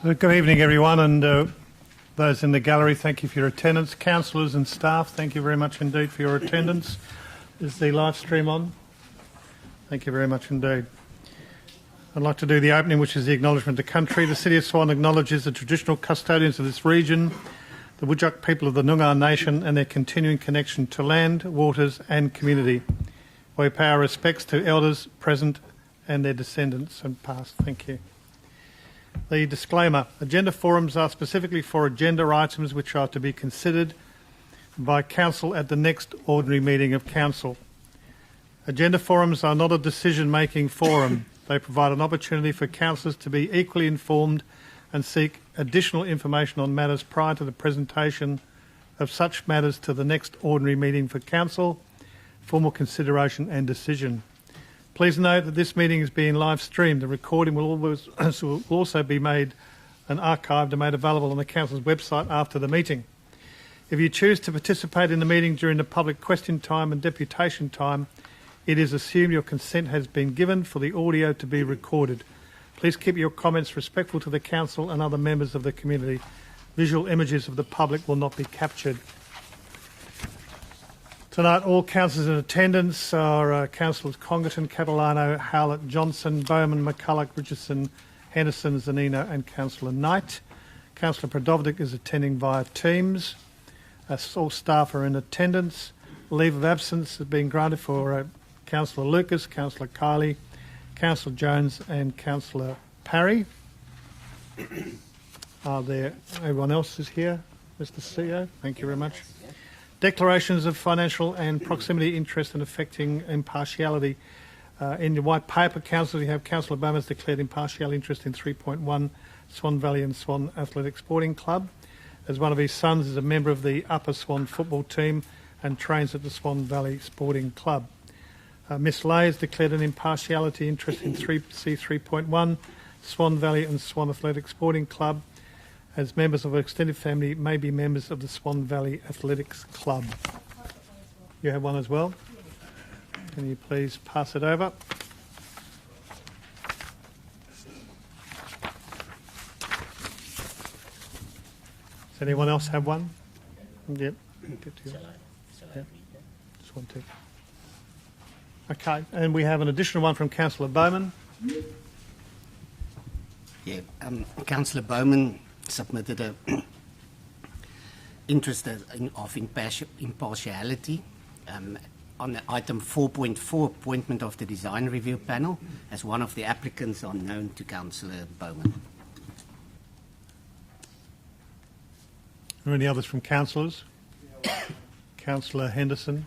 Good evening, everyone, and those in the gallery, thank you for your attendance. Councillors and staff, thank you very much indeed for your attendance. Is the live stream on? Thank you very much indeed. I'd like to do the opening, which is the acknowledgement of country. The City of Swan acknowledges the traditional custodians of this region, the Whadjuk people of the Noongar Nation, and their continuing connection to land, waters and community. We pay our respects to elders present and their descendants and past. Thank you. The disclaimer. Agenda forums are specifically for agenda items which are to be considered by Council at the next ordinary meeting of Council. Agenda forums are not a decision-making forum. They provide an opportunity for councillors to be equally informed and seek additional information on matters prior to the presentation of such matters to the next ordinary meeting for Council, formal consideration and decision. Please note that this meeting is being live streamed. The recording will also be made and archived and made available on the Council's website after the meeting. If you choose to participate in the meeting during the public question time and deputation time, it is assumed your consent has been given for the audio to be recorded. Please keep your comments respectful to the Council and other members of the community. Visual images of the public will not be captured. Tonight, all councillors in attendance are Councillors Congerton, Catalano, Howlett, Johnson, Bowman, McCulloch, Richardson, Henderson, Zanino and Councillor Knight. Councillor Predovnik is attending via Teams. All staff are in attendance. Leave of absence has been granted for Councillor Lucas, Councillor Kiley, Councillor Jones and Councillor Parry. Everyone else is here? Mr. CEO, thank you very much. Declarations of financial and proximity interest and affecting impartiality. In the white paper, Council, you have Councillor Bowman has declared impartial interest in 3.1 Swan Valley and Swan Athletic Sporting Club, as one of his sons is a member of the Upper Swan football team and trains at the Swan Valley Sporting Club. Miss Lay has declared an impartiality interest in C3.1 Swan Valley and Swan Athletic Sporting Club, as members of her extended family may be members of the Swan Valley Athletics Club. You have one as well? Can you please pass it over? Does anyone else have one? Yep. Just one tick. Okay, and we have an additional one from Councillor Bowman. Yeah, Councillor Bowman submitted an interest of impartiality on item 4.4, appointment of the design review panel, as one of the applicants are known to Councillor Bowman. Are there any others from councillors? Councillor Henderson.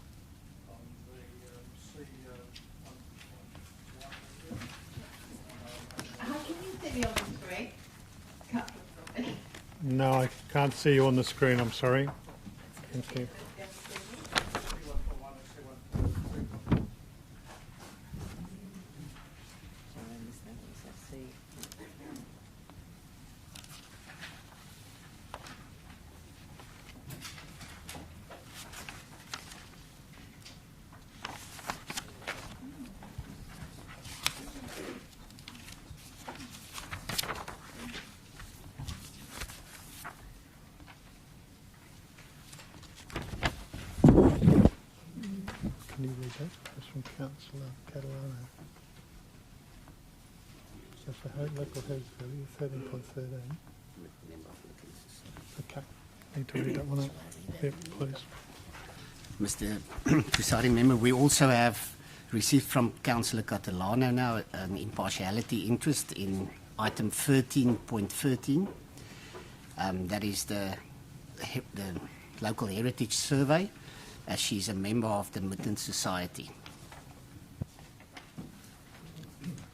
No, I can't see you on the screen, I'm sorry. Thank you. Can you read that? That's from Councillor Catalano. So for local house value, 13.13. Okay. Need to read that one out. Yep, please. Mr. Presiding Member, we also have received from Councillor Catalano now an impartiality interest in item 13.13. That is the local heritage survey, as she's a member of the Midland Society.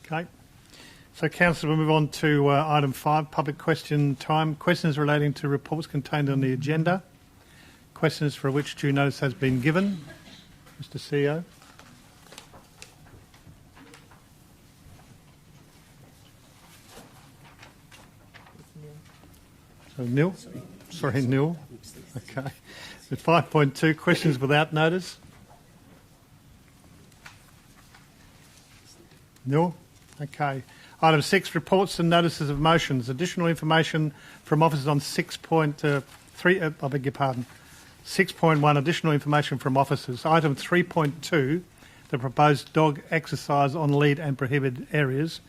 Okay. So, Councillor, we'll move on to item 5, public question time. Questions relating to reports contained on the agenda. Questions for which due notice has been given. Mr. CEO. So, Neil. Sorry, Neil. Okay. With 5.2, questions without notice. No? Okay. Item 6, reports and notices of motions. Additional information from officers on 6.3, I beg your pardon. 6.1, additional information from officers. Item 3.2, the proposed dog exercise on lead and prohibited areas.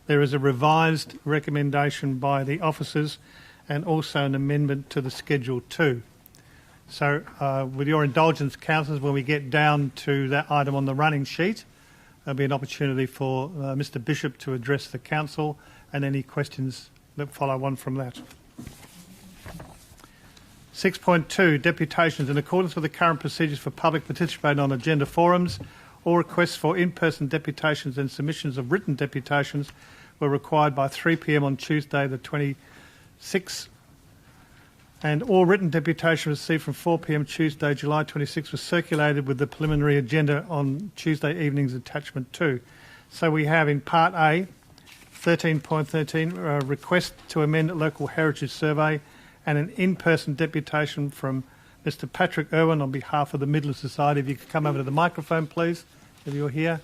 There is a revised recommendation by the officers and also an amendment to the Schedule 2. So, with your indulgence, councillors, when we get down to that item on the running sheet, there'll be an opportunity for Mr Bishop to address the council and any questions that follow on from that. 6.2, deputations. In accordance with the current procedures for public participation on agenda forums, all requests for in-person deputations and submissions of written deputations were required by 3 p.m. on Tuesday the 26th, and all written deputation received from 4 p.m. Tuesday, July 26 was circulated with the preliminary agenda on Tuesday evening's attachment 2. So we have in Part A, 13.13, request to amend local heritage survey and an in-person deputation from Mr Patrick Irwin on behalf of the Midland Society. If you could come over to the microphone, please, if you're here,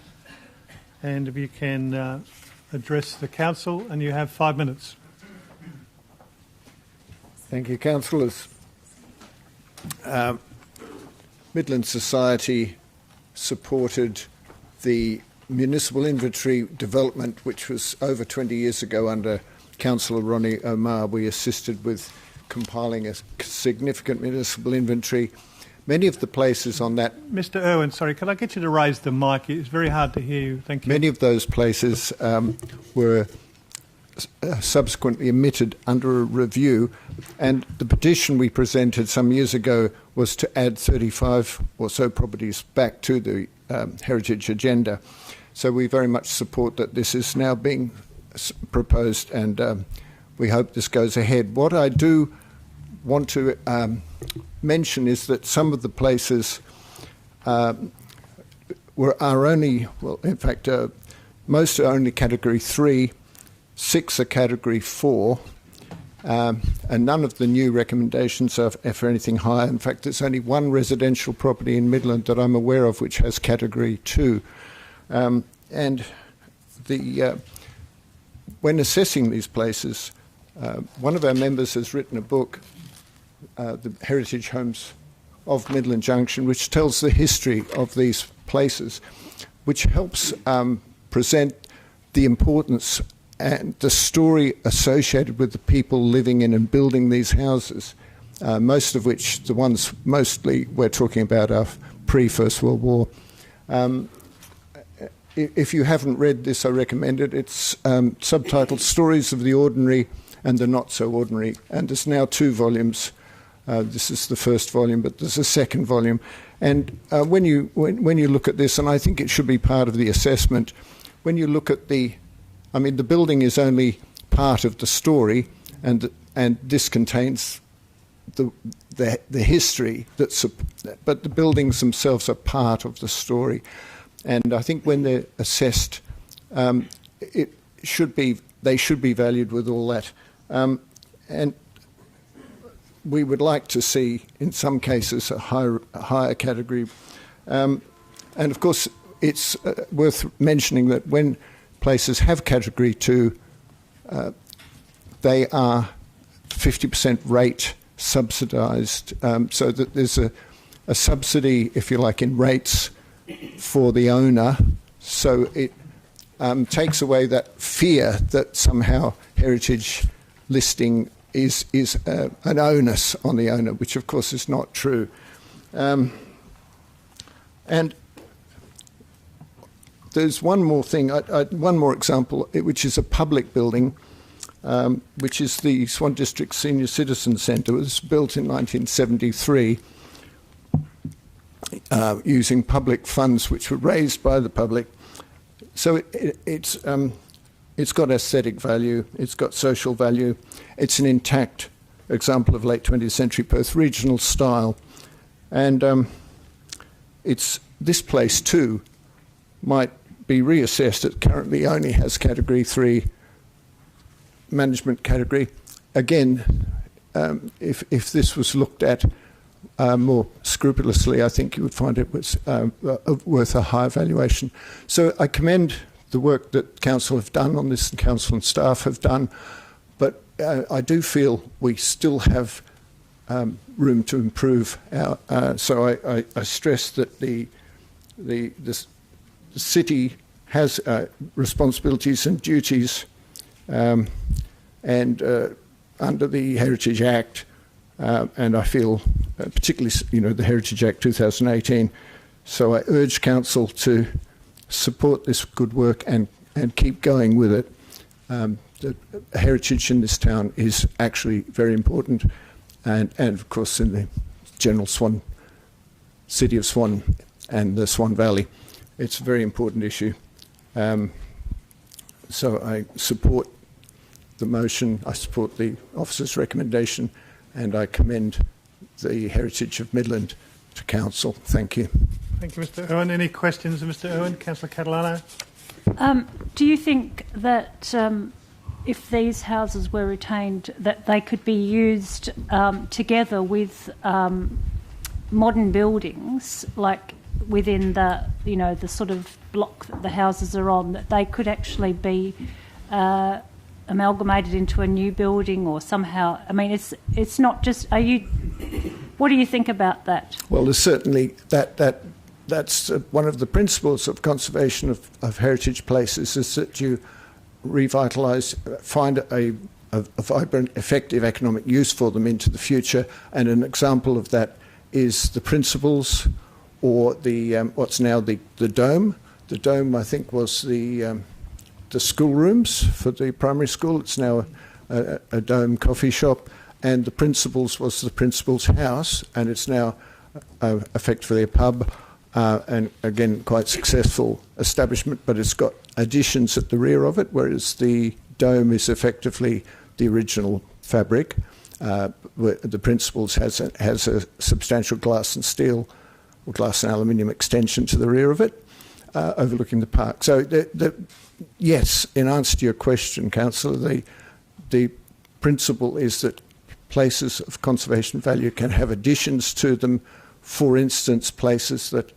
and if you can address the council, and you have 5 minutes. Thank you, councillors. Midland Society supported the municipal inventory development, which was over 20 years ago under Councillor Ronnie Omar. We assisted with compiling a significant municipal inventory. Many of the places on that... Mr Irwin, sorry, can I get you to raise the mic? It's very hard to hear you. Thank you. Many of those places were subsequently omitted under a review, and the petition we presented some years ago was to add 35 or so properties back to the heritage agenda. So we very much support that this is now being proposed, and we hope this goes ahead. What I do want to mention is that some of the places are only, well, in fact, most are only Category 3, 6 are Category 4, and none of the new recommendations are for anything higher. In fact, there's only one residential property in Midland that I'm aware of which has Category 2. And when assessing these places, one of our members has written a book, The Heritage Homes of Midland Junction, which tells the history of these places, which helps present the importance and the story associated with the people living in and building these houses, most of which, the ones mostly we're talking about, are pre-First World War. If you haven't read this, I recommend it. It's subtitled Stories of the Ordinary and the Not So Ordinary, and there's now 2 volumes. This is the first volume, but there's a second volume. And when you look at this, and I think it should be part of the assessment, when you look at the building is only part of the story, and this contains the history, but the buildings themselves are part of the story. And I think when they're assessed, they should be valued with all that. And we would like to see, in some cases, a higher category. And of course, it's worth mentioning that when places have Category 2, they are 50% rate subsidised, so that there's a subsidy, if you like, in rates for the owner. So it takes away that fear that somehow heritage listing is an onus on the owner, which of course is not true. And there's one more thing, one more example, which is a public building, which is the Swan District Senior Citizen Centre. It was built in 1973 using public funds which were raised by the public. So it's got aesthetic value, it's got social value, it's an intact example of late 20th century Perth regional style. And this place too might be reassessed. It currently only has Category 3 management category. Again, if this was looked at more scrupulously, I think you would find it was worth a higher valuation. So I commend the work that council have done on this, and council and staff have done, but I do feel we still have room to improve. So I stress that the city has responsibilities and duties, and under the Heritage Act, and I feel particularly, the Heritage Act 2018. So I urge council to support this good work and keep going with it. The heritage in this town is actually very important, and of course in the general city of Swan and the Swan Valley, it's a very important issue. So I support the motion, I support the officer's recommendation, and I commend the heritage of Midland to council. Thank you. Thank you, Mr. Owen. Any questions of Mr. Owen? Councillor Catalano? Do you think that if these houses were retained, that they could be used together with modern buildings, like within the the sort of block that the houses are on, that they could actually be amalgamated into a new building or somehow? I mean, it's not just. What do you think about that? Well, there's certainly that's one of the principles of conservation of heritage places, is that you revitalise, find a vibrant, effective economic use for them into the future. And an example of that is the Principles, or the what's now the Dome. The Dome, I think, was the schoolrooms for the primary school. It's now a Dome coffee shop. And the Principles was the Principal's house, and it's now effectively a pub, and again, quite successful establishment, but it's got additions at the rear of it, whereas the Dome is effectively the original fabric. The Principals has a substantial glass and steel, or glass and aluminium extension to the rear of it, overlooking the park. So yes, in answer to your question, Councillor, the principle is that places of conservation value can have additions to them. For instance, places that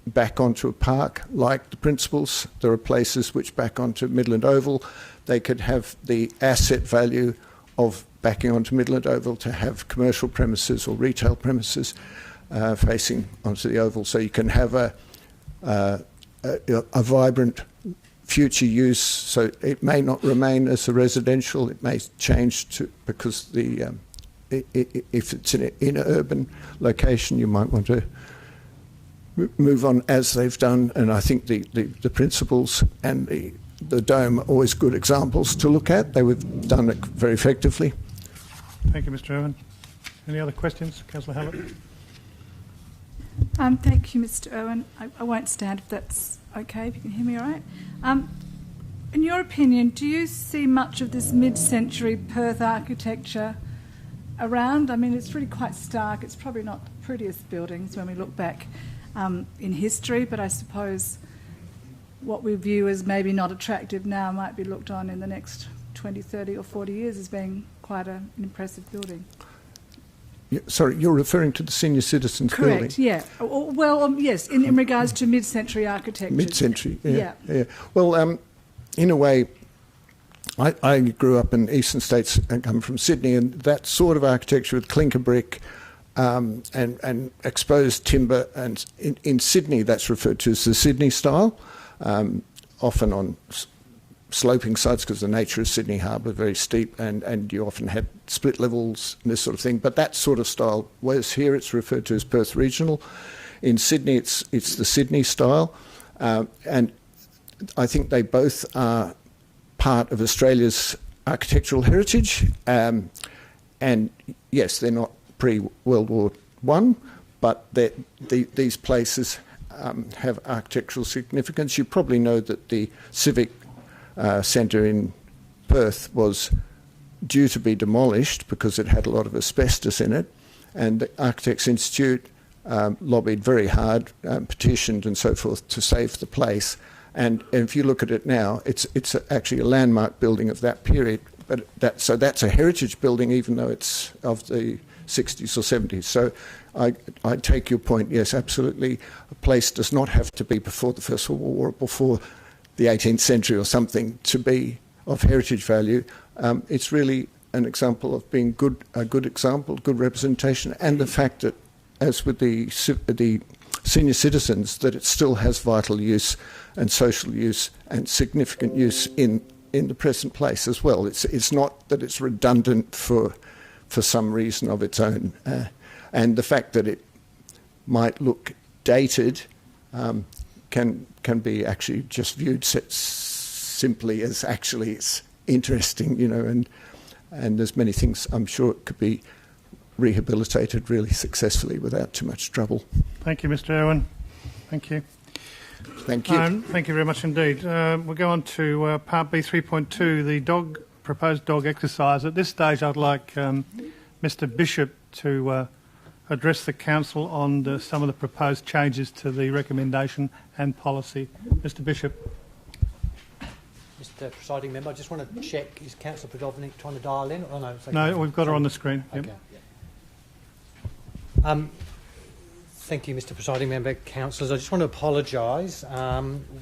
back onto a park, like the Principles. There are places which back onto Midland Oval. They could have the asset value of backing onto Midland Oval to have commercial premises or retail premises facing onto the Oval. So you can have a vibrant future use. So it may not remain as a residential. It may change to, because if it's in an urban location, you might want to move on as they've done. And I think the Principles and the Dome are always good examples to look at. They were done it very effectively. Thank you, Mr. Owen. Any other questions? Councillor Hallett? Thank you, Mr. Owen. I won't stand if that's okay, if you can hear me all right. In your opinion, do you see much of this mid-century Perth architecture around? I mean, it's really quite stark. It's probably not the prettiest buildings when we look back in history, but I suppose what we view as maybe not attractive now might be looked on in the next 20, 30 or 40 years as being quite an impressive building. Yeah, sorry, you're referring to the senior citizens building? Correct, yeah. Well, yes, in regards to mid-century architecture. Mid-century, yeah. Well, in a way, I grew up in eastern states and come from Sydney, and that sort of architecture with clinker brick and exposed timber, and in Sydney that's referred to as the Sydney style, often on sloping sites because the nature of Sydney Harbour very steep, and you often had split levels and this sort of thing. But that sort of style, whereas here it's referred to as Perth Regional. In Sydney it's the Sydney style, and I think they both are part of Australia's architectural heritage. And yes, they're not pre-World War I, but these places have architectural significance. You probably know that the Civic Centre in Perth was due to be demolished because it had a lot of asbestos in it, and the Architects Institute lobbied very hard, petitioned and so forth to save the place. And if you look at it now, it's actually a landmark building of that period. But so that's a heritage building, even though it's of the 60s or 70s. So I take your point. Yes, absolutely. A place does not have to be before the First World War, before the 18th century or something to be of heritage value. It's really an example of being a good example, good representation, and the fact that, as with the senior citizens, that it still has vital use and social use and significant use in the present place as well. It's not that it's redundant for some reason of its own. And the fact that it might look dated can be actually just viewed simply as actually it's interesting, and there's many things I'm sure it could be rehabilitated really successfully without too much trouble. Thank you, Mr. Irwin. Thank you. Thank you. Thank you very much indeed. We'll go on to Part B 3.2, the proposed dog exercise. At this stage, I'd like Mr. Bishop to address the council on some of the proposed changes to the recommendation and policy. Mr. Bishop. Mr. Presiding Member, I just want to check, is Councillor Podovnik trying to dial in? Oh, no, it's okay. No, we've got her on the screen. Yep. Okay. Thank you, Mr. Presiding Member, Councillors. I just want to apologise.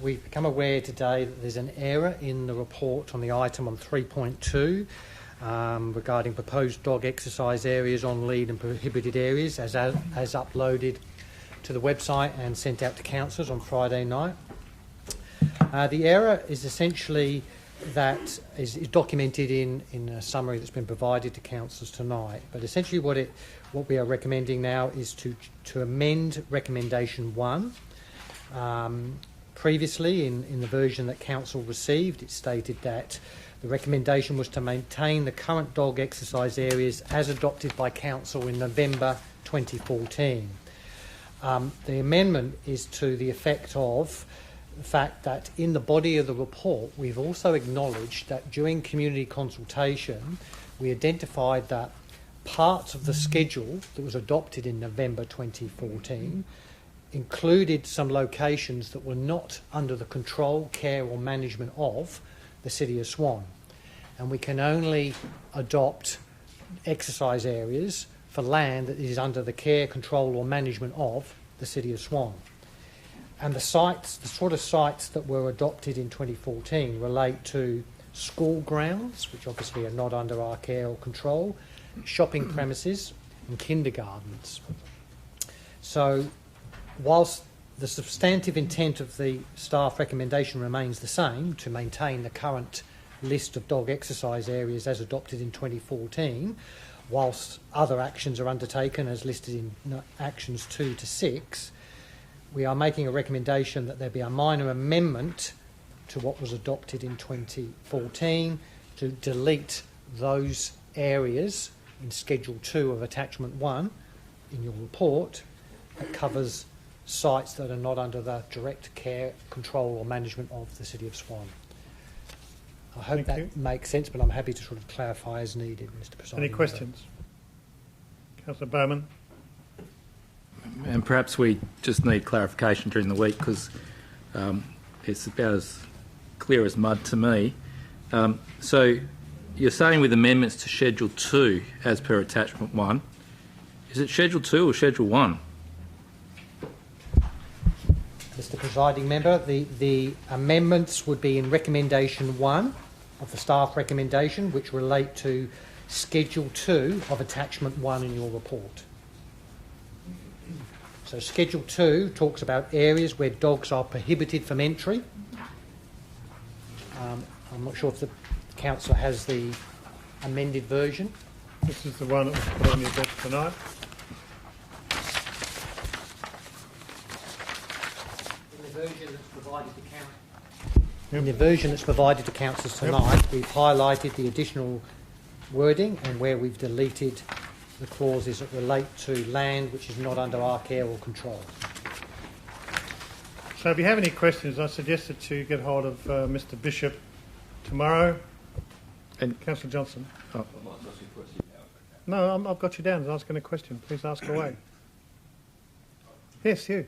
We've become aware today that there's an error in the report on the item on 3.2 regarding proposed dog exercise areas on lead and prohibited areas as uploaded to the website and sent out to councillors on Friday night. The error is essentially that is documented in a summary that's been provided to councillors tonight. But essentially what we are recommending now is to amend recommendation 1. Previously, in the version that council received, it stated that the recommendation was to maintain the current dog exercise areas as adopted by council in November 2014. The amendment is to the effect of the fact that in the body of the report, we've also acknowledged that during community consultation, we identified that parts of the schedule that was adopted in November 2014 included some locations that were not under the control, care or management of the City of Swan. And we can only adopt exercise areas for land that is under the care, control or management of the City of Swan. And the sort of sites that were adopted in 2014 relate to school grounds, which obviously are not under our care or control, shopping premises and kindergartens. So whilst the substantive intent of the staff recommendation remains the same, to maintain the current list of dog exercise areas as adopted in 2014, whilst other actions are undertaken as listed in actions 2 to 6, we are making a recommendation that there be a minor amendment to what was adopted in 2014 to delete those areas in Schedule 2 of Attachment 1 in your report that covers sites that are not under the direct care, control or management of the City of Swan. I hope that makes sense, but I'm happy to sort of clarify as needed, Mr. Presiding. Any questions? Councillor Bowman. And perhaps we just need clarification during the week because it's about as clear as mud to me. So you're saying with amendments to Schedule 2 as per Attachment 1, is it Schedule 2 or Schedule 1? Mr. Presiding Member, the amendments would be in Recommendation 1 of the staff recommendation, which relate to Schedule 2 of Attachment 1 in your report. So Schedule 2 talks about areas where dogs are prohibited from entry. I'm not sure if the council has the amended version. This is the one that was put on your desk tonight. In the version that's provided to councillors tonight, we've highlighted the additional wording and where we've deleted the clauses that relate to land which is not under our care or control. So if you have any questions, I suggest that you get hold of Mr. Bishop tomorrow. And Councillor Johnson. Oh. No, I've got you down as asking a question. Please ask away. Yes, you.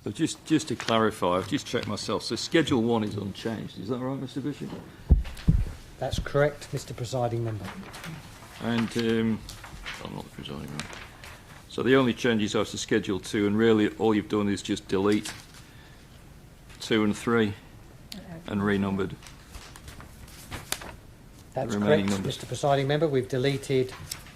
So just to clarify, I've just checked myself. So Schedule 1 is unchanged. Is that right, Mr. Bishop? That's correct, Mr. Presiding Member. And I'm not the presiding member. So the only changes are to Schedule 2, and really all you've done is just delete 2 and 3 and renumbered. That's The correct, remaining numbers. Mr Presiding Member. We've deleted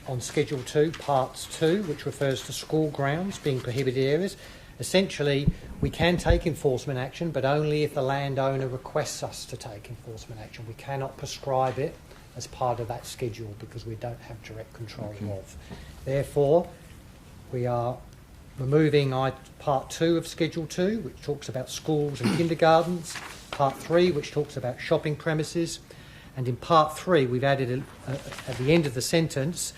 on Schedule 2, Parts 2, which refers to school grounds being prohibited areas. Essentially, we can take enforcement action, but only if the landowner requests us to take enforcement action. We cannot prescribe it as part of that schedule because we don't have direct control of. Therefore, we are removing Part 2 of Schedule 2, which talks about schools and kindergartens, Part 3, which talks about shopping premises, and in Part 3 we've added, at the end of the sentence,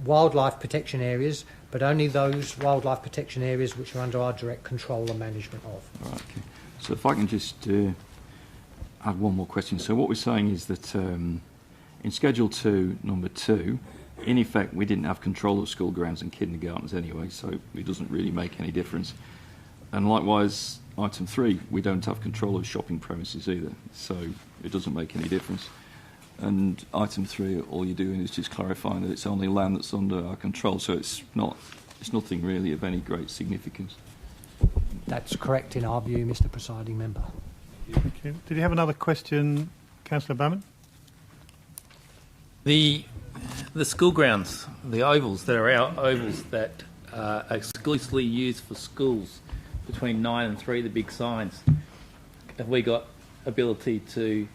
wildlife protection areas, but only those wildlife protection areas which are under our direct control and management of. Right, okay. So if I can just add one more question. So what we're saying is that in Schedule 2, number 2, in effect, we didn't have control of school grounds and kindergartens anyway, so it doesn't really make any difference. And likewise, item 3, we don't have control of shopping premises either, so it doesn't make any difference. And item 3, all you're doing is just clarifying that it's only land that's under our control, so it's nothing really of any great significance. That's correct in our view, Mr Presiding Member. Thank you. Did you have another question, Councillor Bowman? The school grounds, the ovals, that are our ovals that are exclusively used for schools between 9 and 3, the big signs. Have we got ability to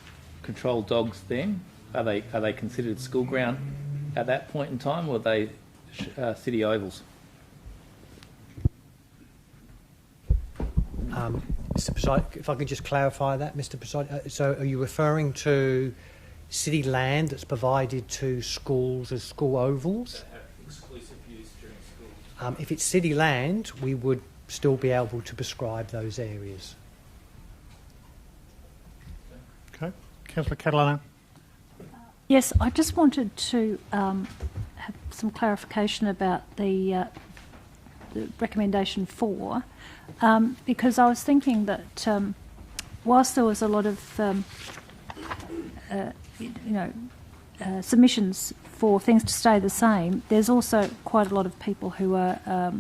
control dogs then? Are they considered school ground at that point in time, or are they city ovals? Mr Presiding, if I could just clarify that, Mr Presiding. So are you referring to city land that's provided to schools as school ovals? That have exclusive use during school. If it's city land, we would still be able to prescribe those areas. Okay. Councillor Catalano. Yes, I just wanted to have some clarification about the recommendation 4, because I was thinking that whilst there was a lot of submissions for things to stay the same, there's also quite a lot of people who are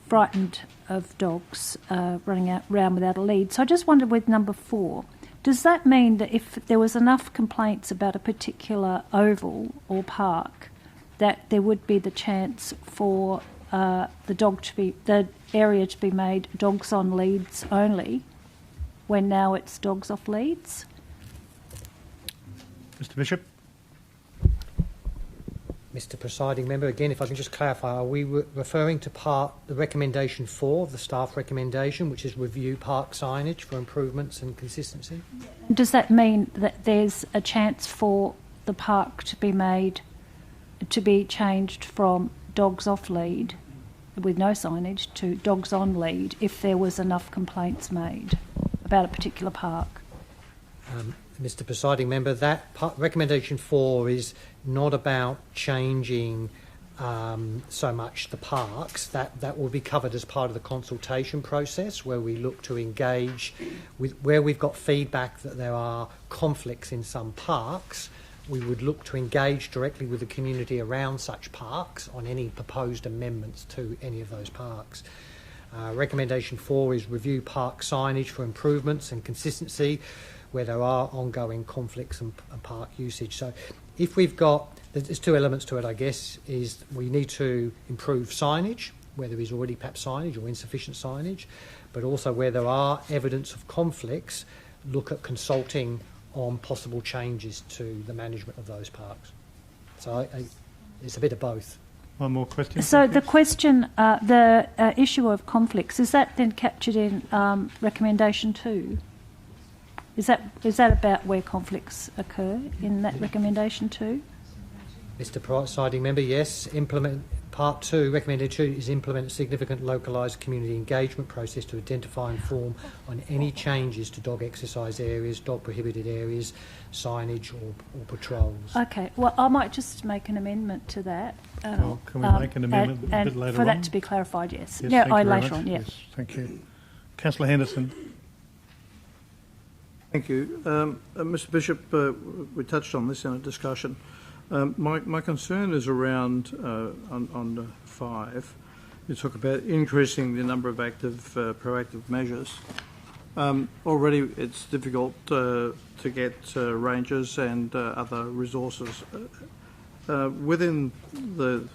frightened of dogs running around without a lead. So I just wondered with number 4, does that mean that if there was enough complaints about a particular oval or park, that there would be the chance for the area to be made dogs on leads only, when now it's dogs off leads? Mr Bishop. Mr Presiding Member, again, if I can just clarify, are we referring to the recommendation 4 of the staff recommendation, which is review park signage for improvements and consistency? Does that mean that there's a chance for the park to be changed from dogs off lead with no signage to dogs on lead if there was enough complaints made about a particular park? Mr Presiding Member, that recommendation 4 is not about changing so much the parks. That will be covered as part of the consultation process, where we look to engage with where we've got feedback that there are conflicts in some parks. We would look to engage directly with the community around such parks on any proposed amendments to any of those parks. Recommendation 4 is review park signage for improvements and consistency where there are ongoing conflicts and park usage. So if we've got, there's 2 elements to it, I guess, is we need to improve signage, where there is already perhaps signage or insufficient signage, but also where there are evidence of conflicts, look at consulting on possible changes to the management of those parks. So it's a bit of both. One more question. So the question, the issue of conflicts, is that then captured in recommendation 2? Is that about where conflicts occur in that recommendation 2? Mr Presiding Member, yes. Part 2, recommendation 2 is implement a significant localised community engagement process to identify and inform on any changes to dog exercise areas, dog prohibited areas, signage or patrols. Okay, well, I might just make an amendment to that. Well, can we make an amendment a bit later for on? that to be clarified, yes. Yes, Yeah, thank you very later much. on, yeah. Yes, thank you. Councillor Henderson. Thank you. Mr Bishop, we touched on this in a discussion. My concern is around, on 5, you talk about increasing the number of active proactive measures. Already it's difficult to get rangers and other resources. Within the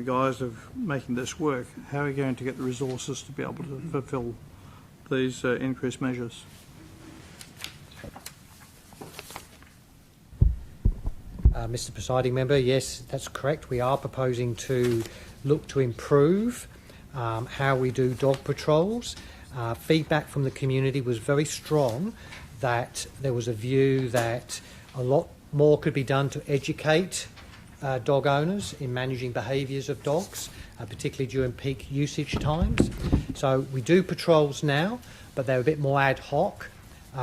guise of making this work, how are you going to get the resources to be able to fulfil these increased measures? Mr. Presiding Member, yes, that's correct. We are proposing to look to improve how we do dog patrols. Feedback from the community was very strong that there was a view that a lot more could be done to educate dog owners in managing behaviours of dogs, particularly during peak usage times. So we do patrols now, but they're a bit more ad hoc.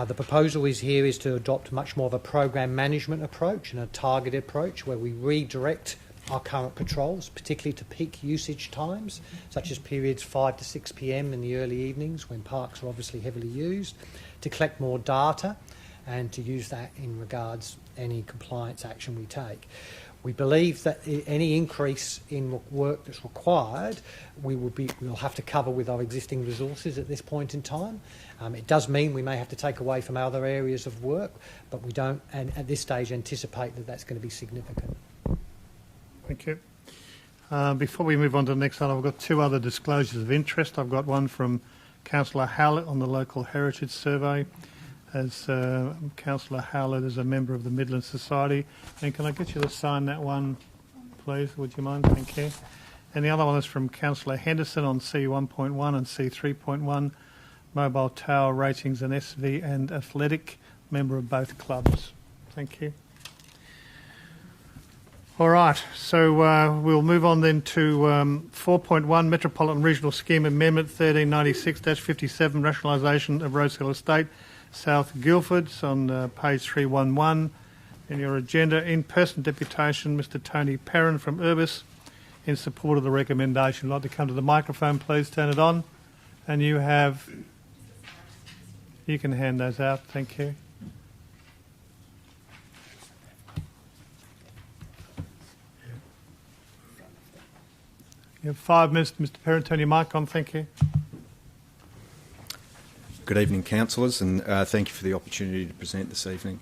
The proposal is to adopt much more of a program management approach and a targeted approach where we redirect our current patrols, particularly to peak usage times, such as periods 5 to 6 p.m. in the early evenings when parks are obviously heavily used, to collect more data and to use that in regards any compliance action we take. We believe that any increase in work that's required, we'll have to cover with our existing resources at this point in time. It does mean we may have to take away from other areas of work, but we don't, and at this stage, anticipate that that's going to be significant. Thank you. Before we move on to the next item, I've got two other disclosures of interest. I've got one from Councillor Howlett on the local heritage survey. As Councillor Howlett is a member of the Midland Society. And can I get you to sign that one, please? Would you mind? Thank you. And the other one is from Councillor Henderson on C1.1 and C3.1, mobile tower ratings and SV and athletic, member of both clubs. Thank you. All right, so we'll move on then to 4.1, Metropolitan Regional Scheme Amendment 1396-57, rationalisation of Rosehill Estate, South Guildford. It's on page 311 in your agenda. In-person deputation, Mr Tony Perrin from Urbis, in support of the recommendation. I'd like to come to the microphone, please. Turn it on. And you can hand those out. Thank you. You have 5 minutes, Mr Perrin. Turn your mic on. Thank you. Good evening, councillors, and thank you for the opportunity to present this evening.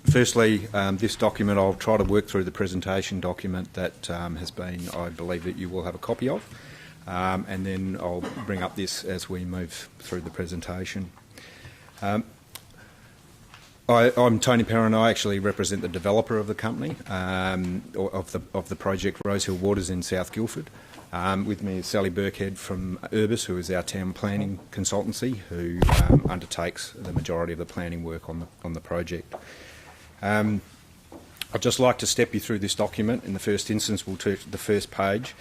Firstly, this document, I'll try to work through the presentation document that has been, I believe that you will have a copy of, and then I'll bring up this as we move through the presentation. I'm Tony Perrin. I actually represent the developer of the company, of the project Rosehill Waters in South Guildford. With me is Sally Burkhead from Urbis, who is our town planning consultancy, who undertakes the majority of the planning work on the project. I'd just like to step you through this document. In the first instance, we'll turn to the first page,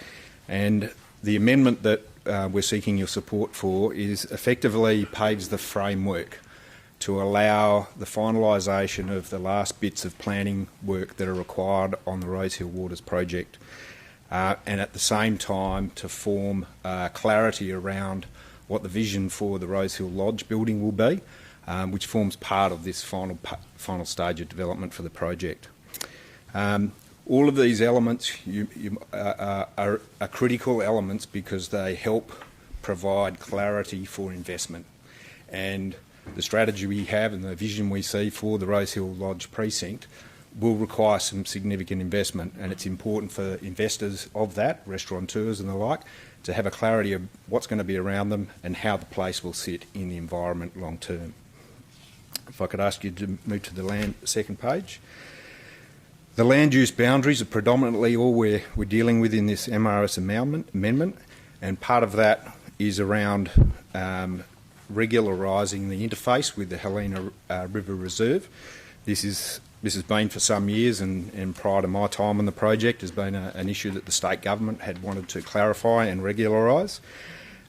and the amendment that we're seeking your support for is effectively paves the framework to allow the finalisation of the last bits of planning work that are required on the Rosehill Waters project. And at the same time to form clarity around what the vision for the Rosehill Lodge building will be, which forms part of this final stage of development for the project. All of these elements are critical elements because they help provide clarity for investment. And the strategy we have and the vision we see for the Rosehill Lodge precinct will require some significant investment, and it's important for investors of that, restaurateurs and the like, to have a clarity of what's going to be around them and how the place will sit in the environment long term. If I could ask you to move to the second page. The land use boundaries are predominantly all we're dealing with in this MRS amendment, and part of that is around regularising the interface with the Helena River Reserve. This has been for some years, and prior to my time on the project, has been an issue that the state government had wanted to clarify and regularise.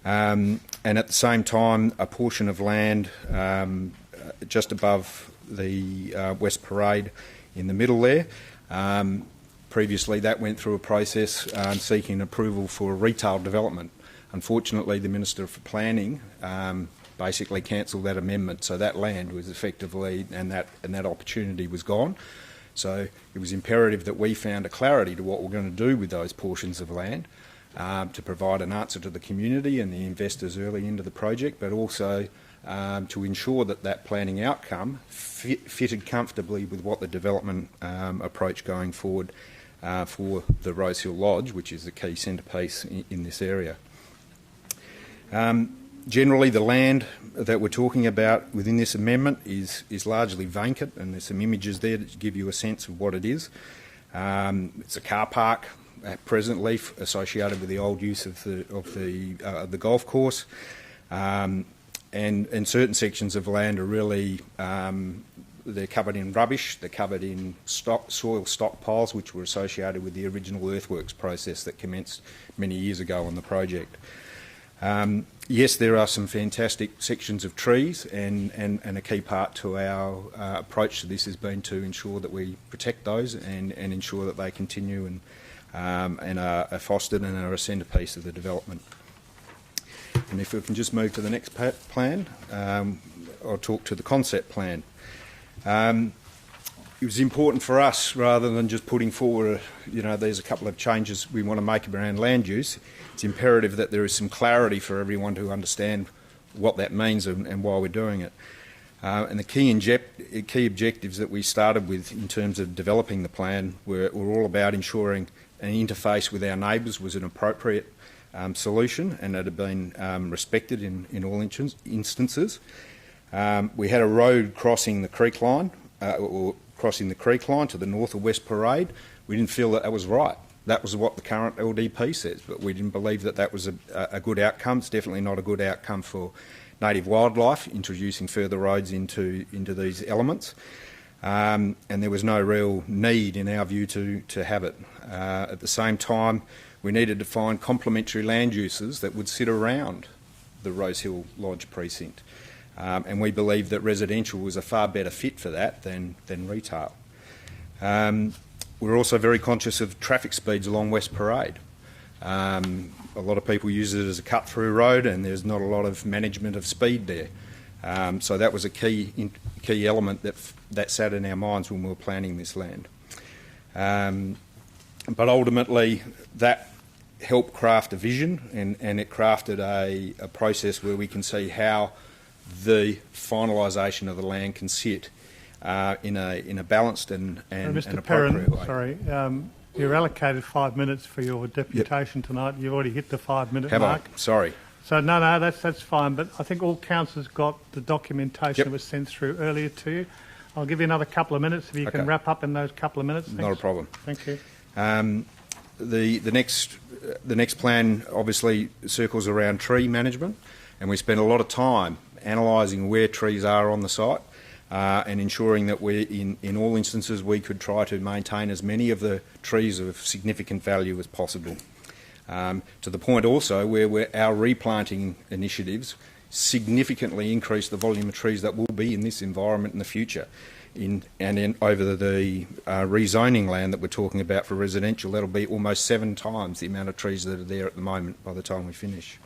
And at the same time, a portion of land just above the West Parade in the middle there, previously that went through a process seeking approval for retail development. Unfortunately, the Minister for Planning basically cancelled that amendment, so that land was effectively, and that opportunity was gone. So it was imperative that we found a clarity to what we're going to do with those portions of land, to provide an answer to the community and the investors early into the project, but also to ensure that that planning outcome fitted comfortably with what the development approach going forward for the Rosehill Lodge, which is the key centrepiece in this area. Generally, the land that we're talking about within this amendment is largely vacant, and there's some images there that give you a sense of what it is. It's a car park presently associated with the old use of the golf course, and certain sections of land are really they're covered in rubbish. They're covered in soil stockpiles, which were associated with the original earthworks process that commenced many years ago on the project. Yes, there are some fantastic sections of trees, and a key part to our approach to this has been to ensure that we protect those and ensure that they continue and are fostered and are a centrepiece of the development. And if we can just move to the next plan, I'll talk to the concept plan. It was important for us, rather than just putting forward, there's a couple of changes we want to make around land use. It's imperative that there is some clarity for everyone to understand what that means and why we're doing it. And the key objectives that we started with in terms of developing the plan were all about ensuring an interface with our neighbours was an appropriate solution, and it had been respected in all instances. We had a road crossing the creek line, or crossing the creek line to the north of West Parade. We didn't feel that was right. That was what the current LDP says, but we didn't believe that was a good outcome. It's definitely not a good outcome for native wildlife, introducing further roads into these elements. And there was no real need, in our view, to have it. At the same time, we needed to find complementary land uses that would sit around the Rosehill Lodge precinct. And we believe that residential was a far better fit for that than retail. We're also very conscious of traffic speeds along West Parade. A lot of people use it as a cut-through road, and there's not a lot of management of speed there. So that was a key element that sat in our minds when we were planning this land. But ultimately, that helped craft a vision, and it crafted a process where we can see how the finalisation of the land can sit in a balanced and Mr. appropriate Perrin, way. sorry, you're allocated 5 minutes for your deputation tonight. You've already hit the 5-minute Have mark. I? Sorry. So no, that's fine. But I think all councillors got the documentation that was sent through earlier to you. I'll give you another couple of minutes if you can wrap up in those couple of minutes. Thanks. Not a problem. Thank you. The next plan obviously circles around tree management, and we spent a lot of time analysing where trees are on the site and ensuring that in all instances we could try to maintain as many of the trees of significant value as possible. To the point also where our replanting initiatives significantly increase the volume of trees that will be in this environment in the future. Over the rezoning land that we're talking about for residential, that'll be almost 7 times the amount of trees that are there at the moment by the time we finish.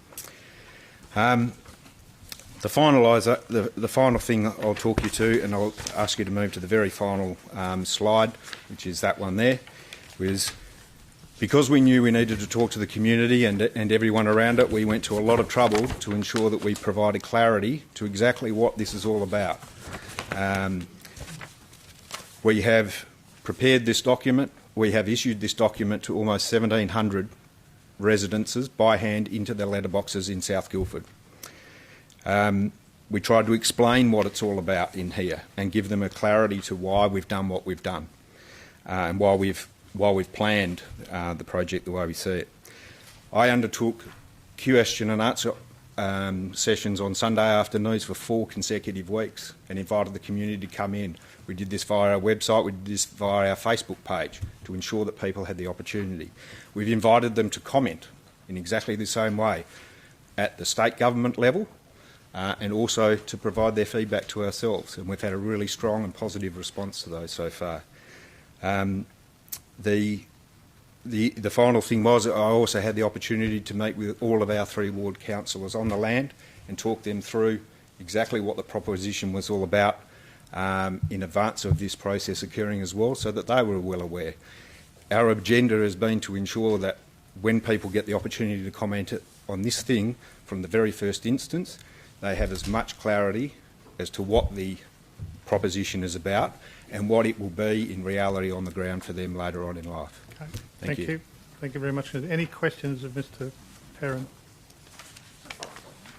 The final thing I'll talk you to, and I'll ask you to move to the very final slide, which is that one there, was because we knew we needed to talk to the community and everyone around it, we went to a lot of trouble to ensure that we provided clarity to exactly what this is all about. We have prepared this document. We have issued this document to almost 1,700 residences by hand into their letterboxes in South Guildford. We tried to explain what it's all about in here and give them a clarity to why we've done what we've done and why we've planned the project the way we see it. I undertook question and answer sessions on Sunday afternoons for 4 consecutive weeks and invited the community to come in. We did this via our website, we did this via our Facebook page to ensure that people had the opportunity. We've invited them to comment in exactly the same way at the state government level and also to provide their feedback to ourselves, and we've had a really strong and positive response to those so far. The final thing was I also had the opportunity to meet with all of our 3 ward councillors on the land and talk them through exactly what the proposition was all about in advance of this process occurring as well, so that they were well aware. Our agenda has been to ensure that when people get the opportunity to comment on this thing from the very first instance, they have as much clarity as to what the proposition is about and what it will be in reality on the ground for them later on in life. Okay. Thank you. Thank you very much. Any questions of Mr. Perrin?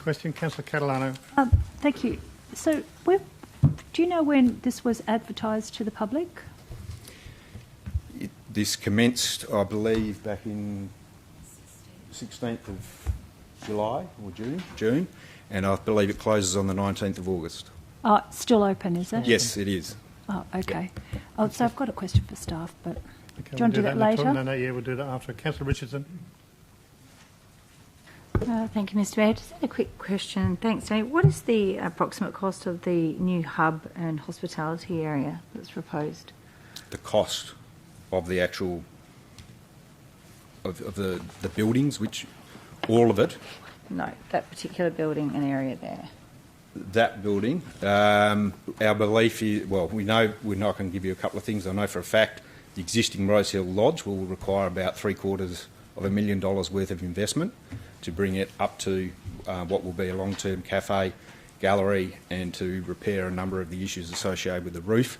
Question, Councillor Catalano. Thank you. So, do you know when this was advertised to the public? This commenced, I believe, back in 16th of July or June, and I believe it closes on the 19th of August. Oh, it's still open, is it? Yes, it is. Oh, okay. Oh, so I've got a question for staff, but Okay, do you want to do that later? No, yeah, we'll do that after. Councillor Richardson. Thank you, Mr. Mayor. Just had a quick question. Thanks, Tony. What is the approximate cost of the new hub and hospitality area that's proposed? The cost of the actual of the buildings, which all of it. No, that particular building and area there. That building, our belief is, well, we know, we're not going to give you a couple of things. I know for a fact the existing Rosehill Lodge will require about $750,000 worth of investment to bring it up to what will be a long-term cafe, gallery, and to repair a number of the issues associated with the roof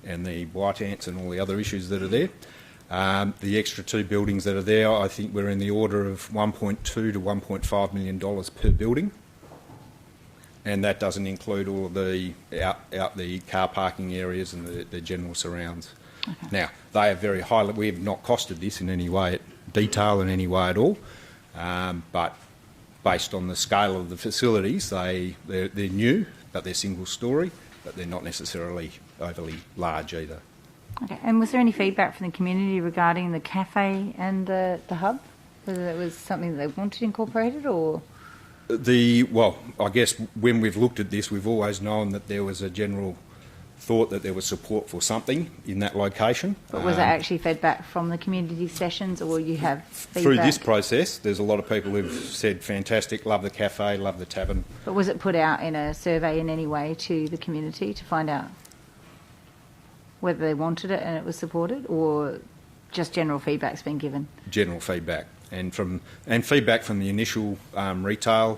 and the white ants and all the other issues that are there. The extra two buildings that are there, I think we're in the order of $1.2 to $1.5 million per building. And that doesn't include all of the out the car parking areas and the general surrounds. Okay. Now, they are very highly, we have not costed this in any way, detail in any way at all, but based on the scale of the facilities, they're new, but they're single story, but they're not necessarily overly large either. Okay. And was there any feedback from the community regarding the cafe and the hub? Whether it was something that they wanted incorporated or...? Well, I guess when we've looked at this, we've always known that there was a general thought that there was support for something in that location. But was it actually fed back from the community sessions, or you have feedback? Through this process, there's a lot of people who've said, fantastic, love the cafe, love the tavern. But was it put out in a survey in any way to the community to find out whether they wanted it and it was supported, or just general feedback's been given? General feedback. And feedback from the initial retail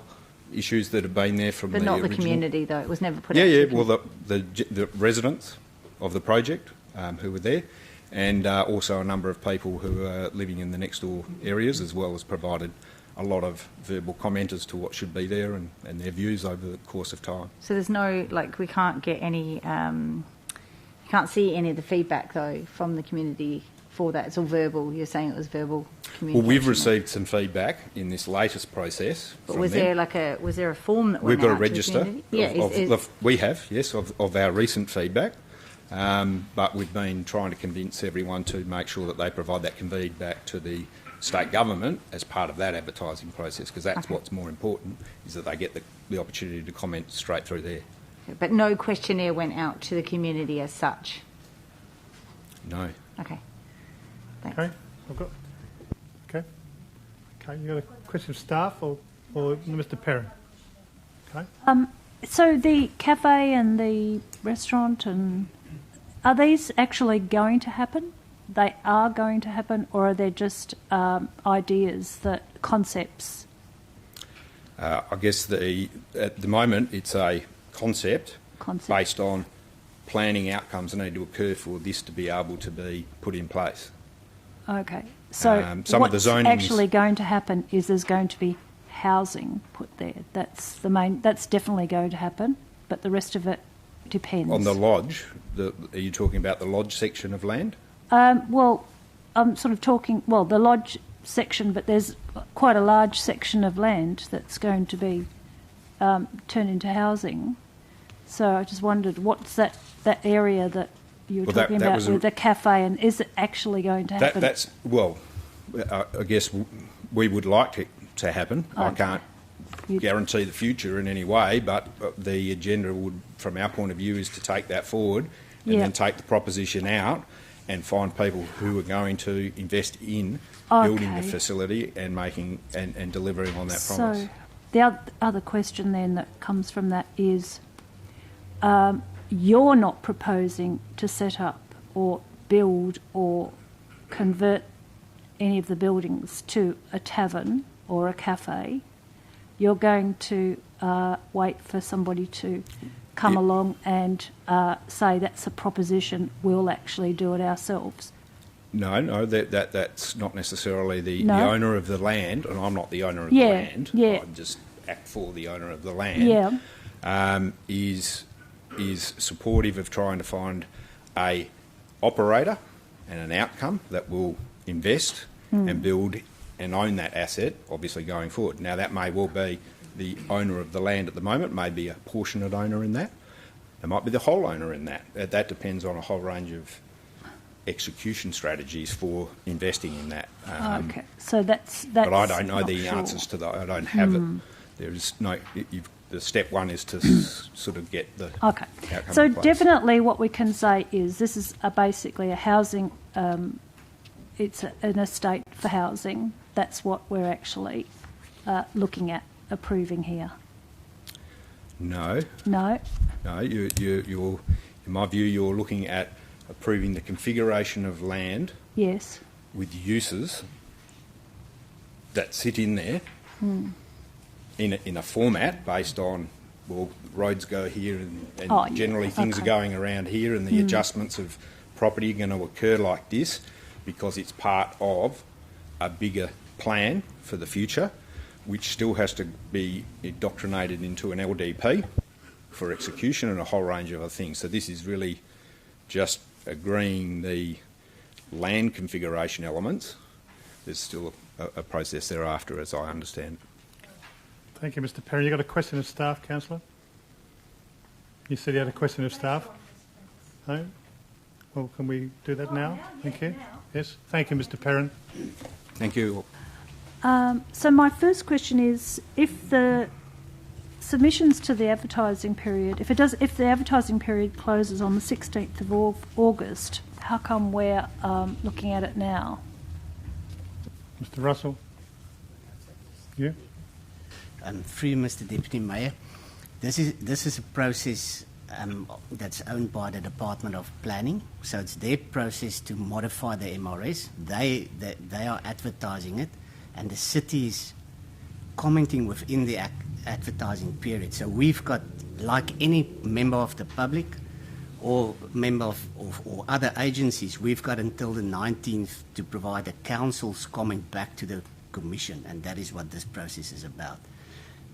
issues that have been there from but the not original... the community, though. It was never put out. Yeah. Well, the residents of the project who were there, and also a number of people who are living in the next door areas, as well as provided a lot of verbal comment as to what should be there and their views over the course of time. So there's no, we can't get any, you can't see any of the feedback, though, from the community for that. It's all verbal. You're saying it was verbal communication. Well, we've received some feedback in this latest process. But was there a form that went We've got out a register. to the community? We have, yes, of our recent feedback. But we've been trying to convince everyone to make sure that they provide that feedback to the state government as part of that advertising process, because that's what's more important, is that they get the opportunity to comment straight through there. But no questionnaire went out to the community as such? No. Okay. Thanks. Okay, Okay, you got a question of staff or Mr. Perrin? Okay. So the cafe and the restaurant, are these actually going to happen? They are going to happen, or are they just ideas, concepts? I guess at the moment it's a concept based on planning outcomes that need to occur for this to be able to be put in place. Okay, so what's actually going to happen is there's going to be housing put there. That's definitely going to happen, but the rest of it depends. On the lodge, are you talking about the lodge section of land? Well, I'm sort of talking, the lodge section, but there's quite a large section of land that's going to be turned into housing. So I just wondered, what's that area that you were talking about with the cafe, and is it actually going to happen? I guess we would like it to happen. Okay. I can't guarantee the future in any way, but the agenda would, from our point of view, is to take that forward and then take the proposition out and find people who are going to invest in building the facility and making and delivering on that promise. So the other question then that comes from that is, you're not proposing to set up or build or convert any of the buildings to a tavern or a cafe, you're going to wait for somebody to come along and say that's a proposition, we'll actually do it ourselves. No, that's not necessarily the owner of the land, and I'm not the owner of the land. Yeah. I just act for the owner of the land. Yeah. Is supportive of trying to find a operator and an outcome that will invest and build and own that asset, obviously going forward. Now, that may well be the owner of the land at the moment, may be a portionate owner in that. There might be the whole owner in that. That depends on a whole range of execution strategies for investing in that. Okay, so that's. But I don't know the sure. answers to that. I don't have it. There is no. The step one is to sort of get the Okay. outcome So in place. definitely what we can say is this is basically a housing, it's an estate for housing. That's what we're actually looking at approving here. No. No? No, you're, in my view, you're looking at approving the configuration of land Yes. with uses that sit in there in a format based on, well, roads go here and generally things are going around here and the adjustments of property are going to occur like this because it's part of a bigger plan for the future, which still has to be indoctrinated into an LDP for execution and a whole range of other things. So this is really just agreeing the land configuration elements. There's still a process thereafter, as I understand. Thank you, Mr. Perry. You got a question of staff, Councillor? You said you had a question of staff? No? Well, can we do that now? Thank you. Yes. Thank you, Mr. Perrin. Thank you. So my first question is, if the submissions to the advertising period, if the advertising period closes on the 16th of August, how come we're looking at it now? Mr. Russell? You? Through Mr. Deputy Mayor, this is a process that's owned by the Department of Planning, so it's their process to modify the MRS. They are advertising it, and the city is commenting within the advertising period. So we've got, like any member of the public or member of or other agencies, we've got until the 19th to provide a council's comment back to the Commission, and that is what this process is about.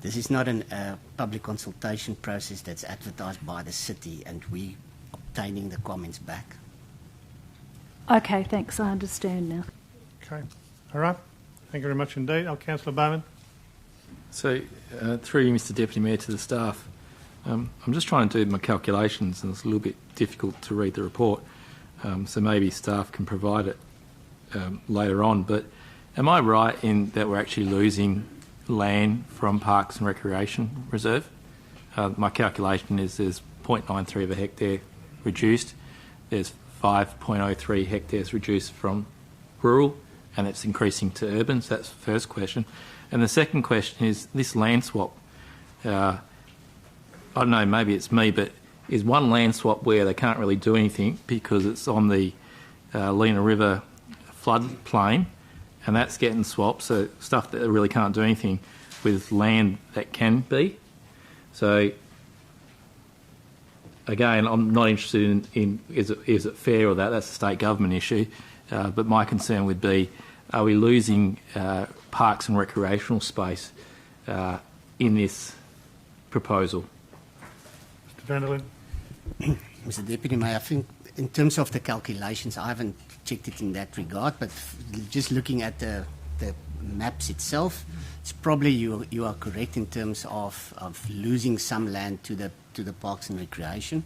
This is not a public consultation process that's advertised by the city, and we obtaining the comments back. Okay, thanks. I understand now. Okay. All right. Thank you very much indeed. Councillor Bowman. So, through you, Mr. Deputy Mayor, to the staff, I'm just trying to do my calculations, and it's a little bit difficult to read the report, so maybe staff can provide it later on. But am I right in that we're actually losing land from Parks and Recreation Reserve? My calculation is there's 0.93 of a hectare reduced, there's 5.03 hectares reduced from rural, and it's increasing to urban. So that's the first question. And the second question is this land swap. I don't know, maybe it's me, but is one land swap where they can't really do anything because it's on the Lena River floodplain, and that's getting swapped, so stuff that really can't do anything with land that can be. So, again, I'm not interested in is it fair or that's a state government issue, but my concern would be, are we losing parks and recreational space in this proposal? Mr. Vanderlyn. Mr. Deputy Mayor, I think in terms of the calculations, I haven't checked it in that regard, but just looking at the maps itself, it's probably you are correct in terms of losing some land to the Parks and Recreation.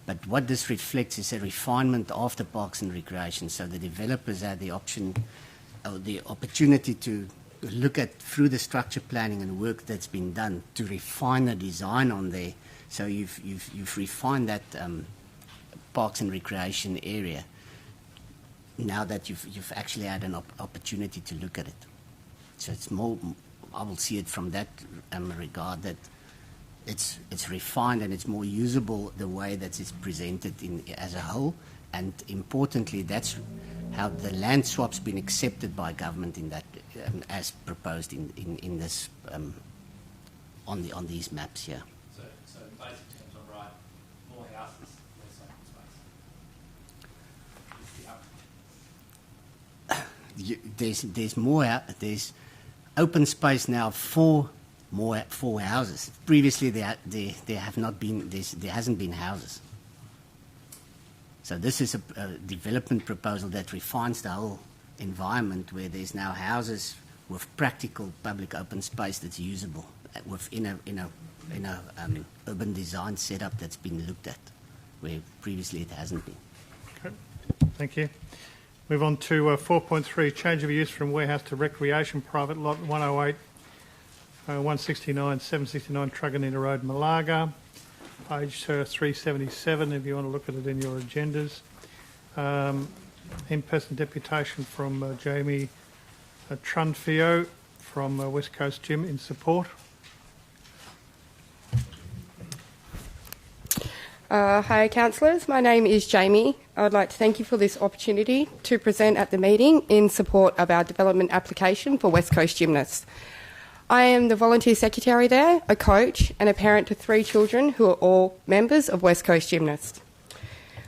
But what this reflects is a refinement of the Parks and Recreation. So the developers had the option, or the opportunity to look at through the structure planning and work that's been done to refine the design on there. So you've refined that Parks and Recreation area. Now that you've actually had an opportunity to look at it, so it's more. I will see it from that regard that it's refined and it's more usable the way that it's presented as a whole, and importantly, that's how the land swap's been accepted by government in that, as proposed in this on these maps here. So in basic terms, I'm right. More houses, less open space. There's open space now for houses. Previously, there hasn't been houses. So this is a development proposal that refines the whole environment, where there's now houses with practical public open space that's usable within a urban design setup that's been looked at, where previously it hasn't been. Okay. Thank you. Move on to 4.3, change of use from warehouse to recreation, private lot 108, 169, 769 Truganina Road, Malaga. Page 377, if you want to look at it in your agendas. In-person deputation from Jamie Trunfio from West Coast Gym in support. Hi, councillors. My name is Jamie. I would like to thank you for this opportunity to present at the meeting in support of our development application for West Coast Gymnasts. I am the volunteer secretary there, a coach and a parent to 3 children who are all members of West Coast Gymnasts.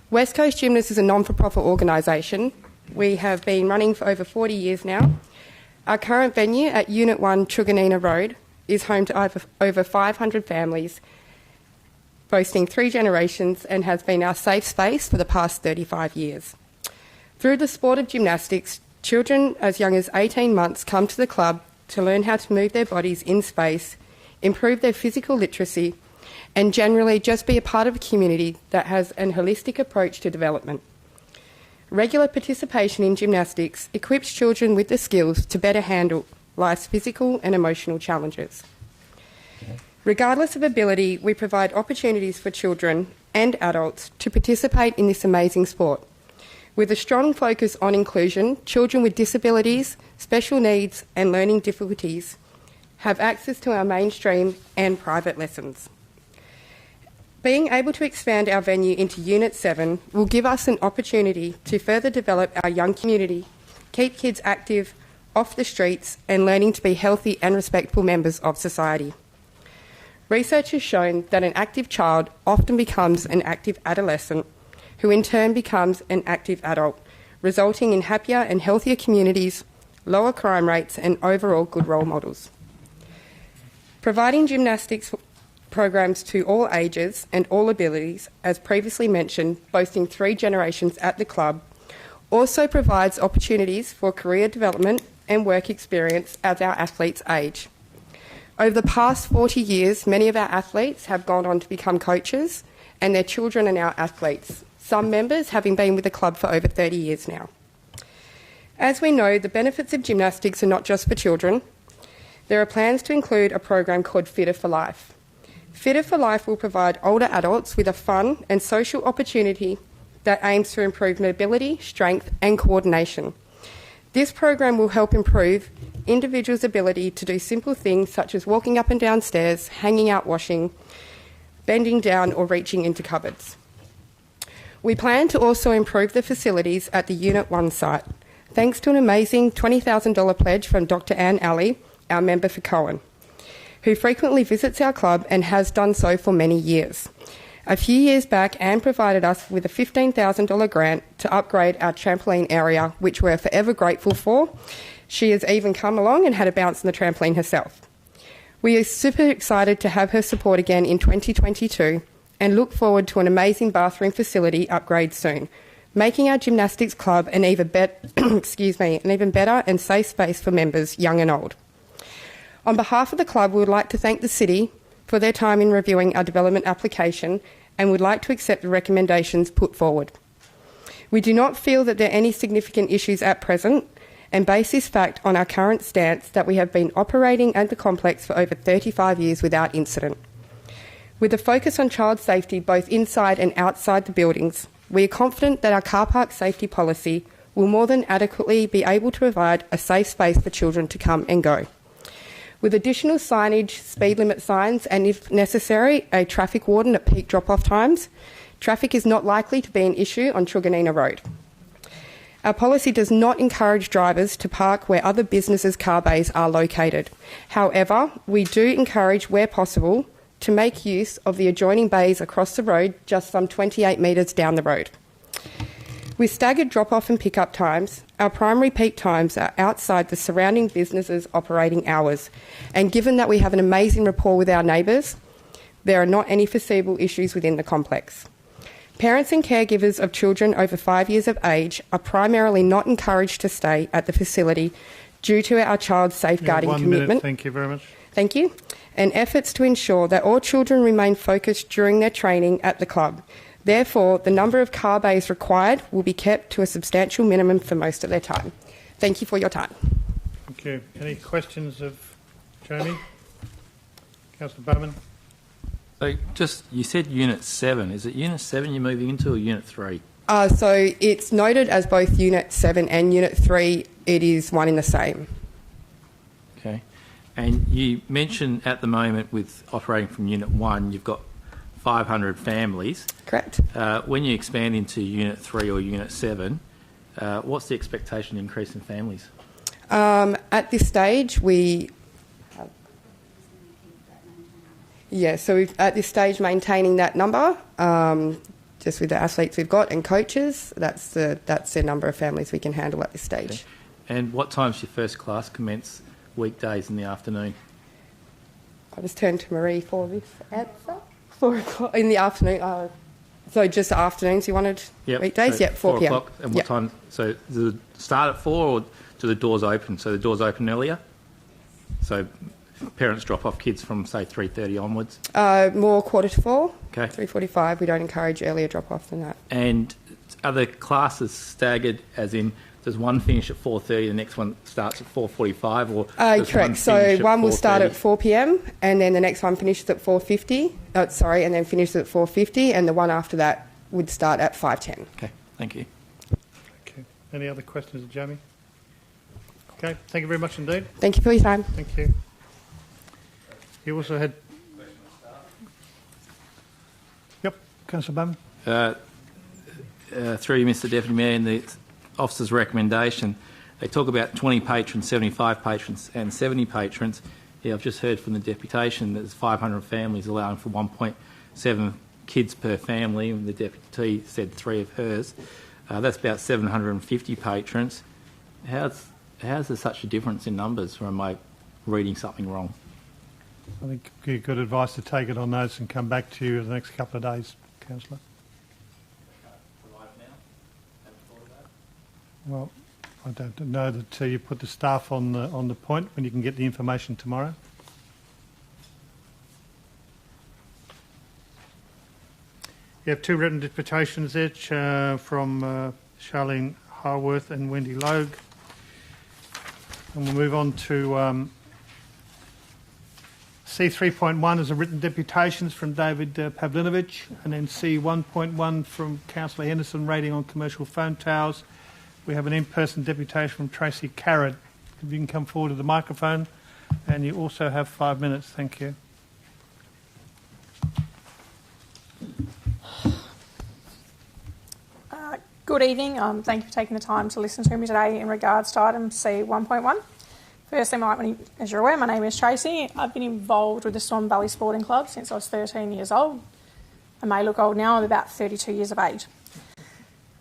West Coast Gymnasts is a non-for-profit organisation. We have been running for over 40 years now. Our current venue at Unit 1 Truganina Road is home to over 500 families, boasting 3 generations, and has been our safe space for the past 35 years. Through the sport of gymnastics, children as young as 18 months come to the club to learn how to move their bodies in space, improve their physical literacy, and generally just be a part of a community that has an holistic approach to development. Regular participation in gymnastics equips children with the skills to better handle life's physical and emotional challenges. Regardless of ability, we provide opportunities for children and adults to participate in this amazing sport. With a strong focus on inclusion, children with disabilities, special needs and learning difficulties have access to our mainstream and private lessons. Being able to expand our venue into Unit 7 will give us an opportunity to further develop our young community, keep kids active, off the streets and learning to be healthy and respectful members of society. Research has shown that an active child often becomes an active adolescent, who in turn becomes an active adult, resulting in happier and healthier communities, lower crime rates and overall good role models. Providing gymnastics programs to all ages and all abilities, as previously mentioned, boasting 3 generations at the club, also provides opportunities for career development and work experience as our athletes age. Over the past 40 years, many of our athletes have gone on to become coaches, and their children are now athletes, some members having been with the club for over 30 years now. As we know, the benefits of gymnastics are not just for children. There are plans to include a program called Fitter for Life. Fitter for Life will provide older adults with a fun and social opportunity that aims to improve mobility, strength and coordination. This program will help improve individuals' ability to do simple things such as walking up and down stairs, hanging out washing, bending down or reaching into cupboards. We plan to also improve the facilities at the Unit 1 site, thanks to an amazing $20,000 pledge from Dr. Anne Alley, our member for Cowan, who frequently visits our club and has done so for many years. A few years back, Anne provided us with a $15,000 grant to upgrade our trampoline area, which we're forever grateful for. She has even come along and had a bounce on the trampoline herself. We are super excited to have her support again in 2022 and look forward to an amazing bathroom facility upgrade soon, making our gymnastics club an even better and safe space for members, young and old. On behalf of the club, we would like to thank the City for their time in reviewing our development application and would like to accept the recommendations put forward. We do not feel that there are any significant issues at present and base this fact on our current stance that we have been operating at the complex for over 35 years without incident. With a focus on child safety both inside and outside the buildings, we are confident that our car park safety policy will more than adequately be able to provide a safe space for children to come and go. With additional signage, speed limit signs and, if necessary, a traffic warden at peak drop-off times, traffic is not likely to be an issue on Truganina Road. Our policy does not encourage drivers to park where other businesses' car bays are located. However, we do encourage, where possible, to make use of the adjoining bays across the road, just some 28 metres down the road. With staggered drop-off and pick-up times, our primary peak times are outside the surrounding businesses' operating hours. And given that we have an amazing rapport with our neighbours, there are not any foreseeable issues within the complex. Parents and caregivers of children over 5 years of age are primarily not encouraged to stay at the facility due to our child safeguarding commitment. Minute, thank you very much. Thank you. And efforts to ensure that all children remain focused during their training at the club. Therefore, the number of car bays required will be kept to a substantial minimum for most of their time. Thank you for your time. Thank you. Any questions of Jamie? Councillor Bowman? So you said Unit 7. Is it Unit 7 you're moving into or Unit 3? So it's noted as both Unit 7 and Unit 3. It is one in the same. Okay. And you mentioned at the moment with operating from Unit 1, you've got 500 families. Correct. When you expand into Unit 3 or Unit 7, what's the expectation increase in families? At this stage, so we've at this stage maintaining that number, just with the athletes we've got and coaches. That's the number of families we can handle at this stage. Okay. And what time's your first class commence weekdays in the afternoon? I'll just turn to Marie for this answer. 4 o'clock in the afternoon. So just the afternoons you wanted? Yep. Weekdays? So Yep, 4 p.m. o'clock. And what time? So does it start at 4 or do the doors open? So the doors open earlier? So parents drop off kids from, say, 3:30 onwards? More 4:45. Okay. 3:45. We don't encourage earlier drop-off than that. And are the classes staggered, as in does one finish at 4:30, the next one starts at 4:45, or correct. So one will start at 4 p.m. and then the next one finishes at 4:50. And then finishes at 4:50, and the one after that would start at 5:10. Okay, thank you. Okay. Any other questions of Jamie? Okay, thank you very much indeed. Thank you for your time. Thank you. You also had... Yep, Councillor Bowman. Through you, Mr Deputy Mayor, in the officer's recommendation, they talk about 20 patrons, 75 patrons and 70 patrons. Yeah, I've just heard from the deputation that there's 500 families allowing for 1.7 kids per family, and the deputy said 3 of hers. That's about 750 patrons. How's there such a difference in numbers, or am I reading something wrong? I think you good advice to take it on notice and come back to you in the next couple of days, Councillor. Well, I don't know that you put the staff on the point when you can get the information tomorrow. You have 2 written deputations each from Charlene Harworth and Wendy Logue. And we'll move on to C3.1 is a written deputations from David Pavlinovich, and then C1.1 from Councillor Henderson, rating on commercial phone towers. We have an in-person deputation from Tracy Carrad. If you can come forward to the microphone, and you also have 5 minutes. Thank you. Good evening. Thank you for taking the time to listen to me today in regards to item C1.1. Firstly, as you're aware, my name is Tracy. I've been involved with the Swan Valley Sporting Club since I was 13 years old. I may look old now, I'm about 32 years of age.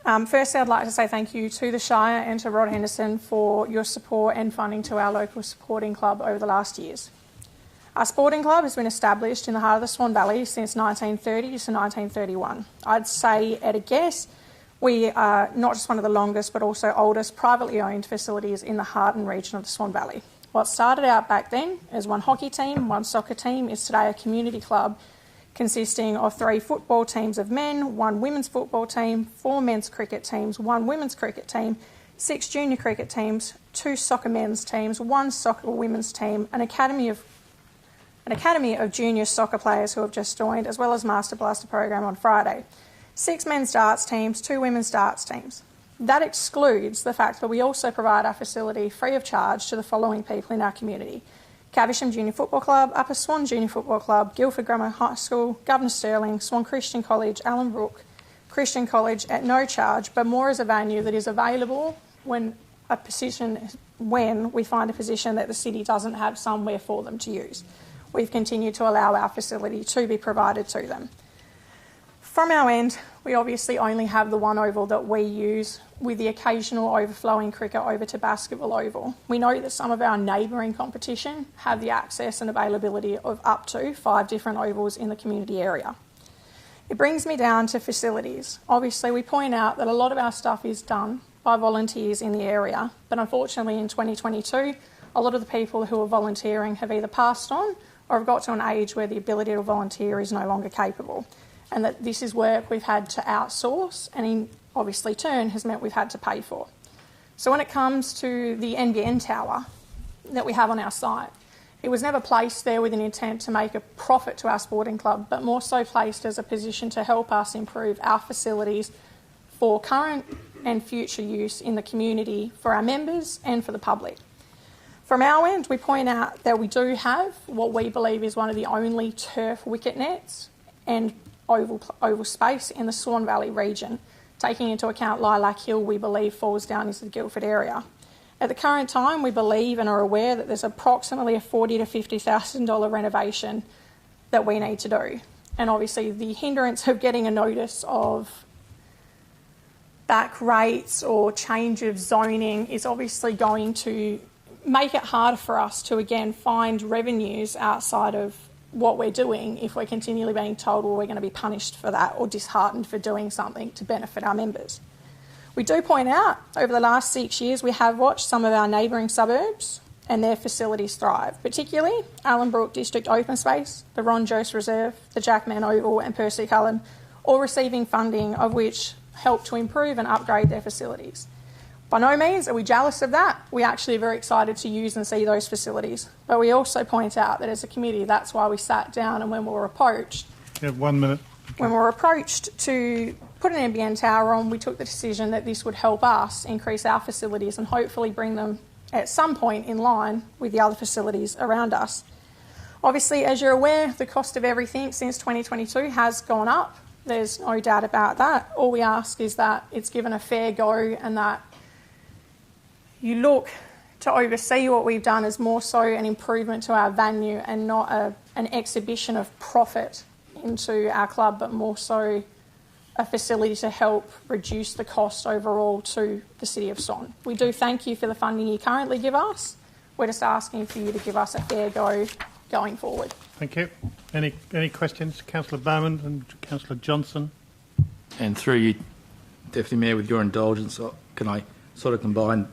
Firstly, I'd like to say thank you to the Shire and to Rod Henderson for your support and funding to our local sporting club over the last years. Our sporting club has been established in the heart of the Swan Valley since 1930 to 1931. I'd say, at a guess, we are not just one of the longest but also oldest privately owned facilities in the heart and region of the Swan Valley. What started out back then as one hockey team, one soccer team, is today a community club consisting of 3 football teams of men, 1 women's football team, 4 men's cricket teams, 1 women's cricket team, 6 junior cricket teams, 2 soccer men's teams, 1 soccer women's team, an academy of junior soccer players who have just joined, as well as Master Blaster program on Friday, 6 men's darts teams, 2 women's darts teams. That excludes the fact that we also provide our facility free of charge to the following people in our community: Caversham Junior Football Club, Upper Swan Junior Football Club, Guildford Grammar High School, Governor Stirling, Swan Christian College, Allen Brook, Christian College at no charge, but more as a venue that is available when we find a position that the city doesn't have somewhere for them to use. We've continued to allow our facility to be provided to them. From our end, we obviously only have the one oval that we use, with the occasional overflowing cricket over to basketball oval. We know that some of our neighbouring competition have the access and availability of up to 5 different ovals in the community area. It brings me down to facilities. Obviously, we point out that a lot of our stuff is done by volunteers in the area, but unfortunately in 2022, a lot of the people who are volunteering have either passed on or have got to an age where the ability to volunteer is no longer capable, and that this is work we've had to outsource and in obviously turn has meant we've had to pay for. So when it comes to the NBN tower that we have on our site, it was never placed there with an intent to make a profit to our sporting club, but more so placed as a position to help us improve our facilities for current and future use in the community for our members and for the public. From our end, we point out that we do have what we believe is one of the only turf wicket nets and oval space in the Swan Valley region, taking into account Lilac Hill, we believe falls down into the Guildford area. At the current time, we believe and are aware that there's approximately a $40,000 to $50,000 renovation that we need to do. And obviously the hindrance of getting a notice of back rates or change of zoning is obviously going to make it harder for us to again find revenues outside of what we're doing if we're continually being told, well, we're going to be punished for that or disheartened for doing something to benefit our members. We do point out over the last 6 years we have watched some of our neighbouring suburbs and their facilities thrive, particularly Allenbrook District Open Space, the Ron Jost Reserve, the Jackman Oval and Percy Cullen, all receiving funding of which help to improve and upgrade their facilities. By no means are we jealous of that. We actually are very excited to use and see those facilities. But we also point out that as a committee, that's why we sat down and when we were approached... You have 1 minute. When we were approached to put an NBN tower on, we took the decision that this would help us increase our facilities and hopefully bring them at some point in line with the other facilities around us. Obviously, as you're aware, the cost of everything since 2022 has gone up. There's no doubt about that. All we ask is that it's given a fair go and that you look to oversee what we've done as more so an improvement to our venue and not an exhibition of profit into our club, but more so a facility to help reduce the cost overall to the City of Swan. We do thank you for the funding you currently give us. We're just asking for you to give us a fair go going forward. Thank you. Any questions? Councillor Bowman and Councillor Johnson. And through you, Deputy Mayor, with your indulgence, can I sort of combine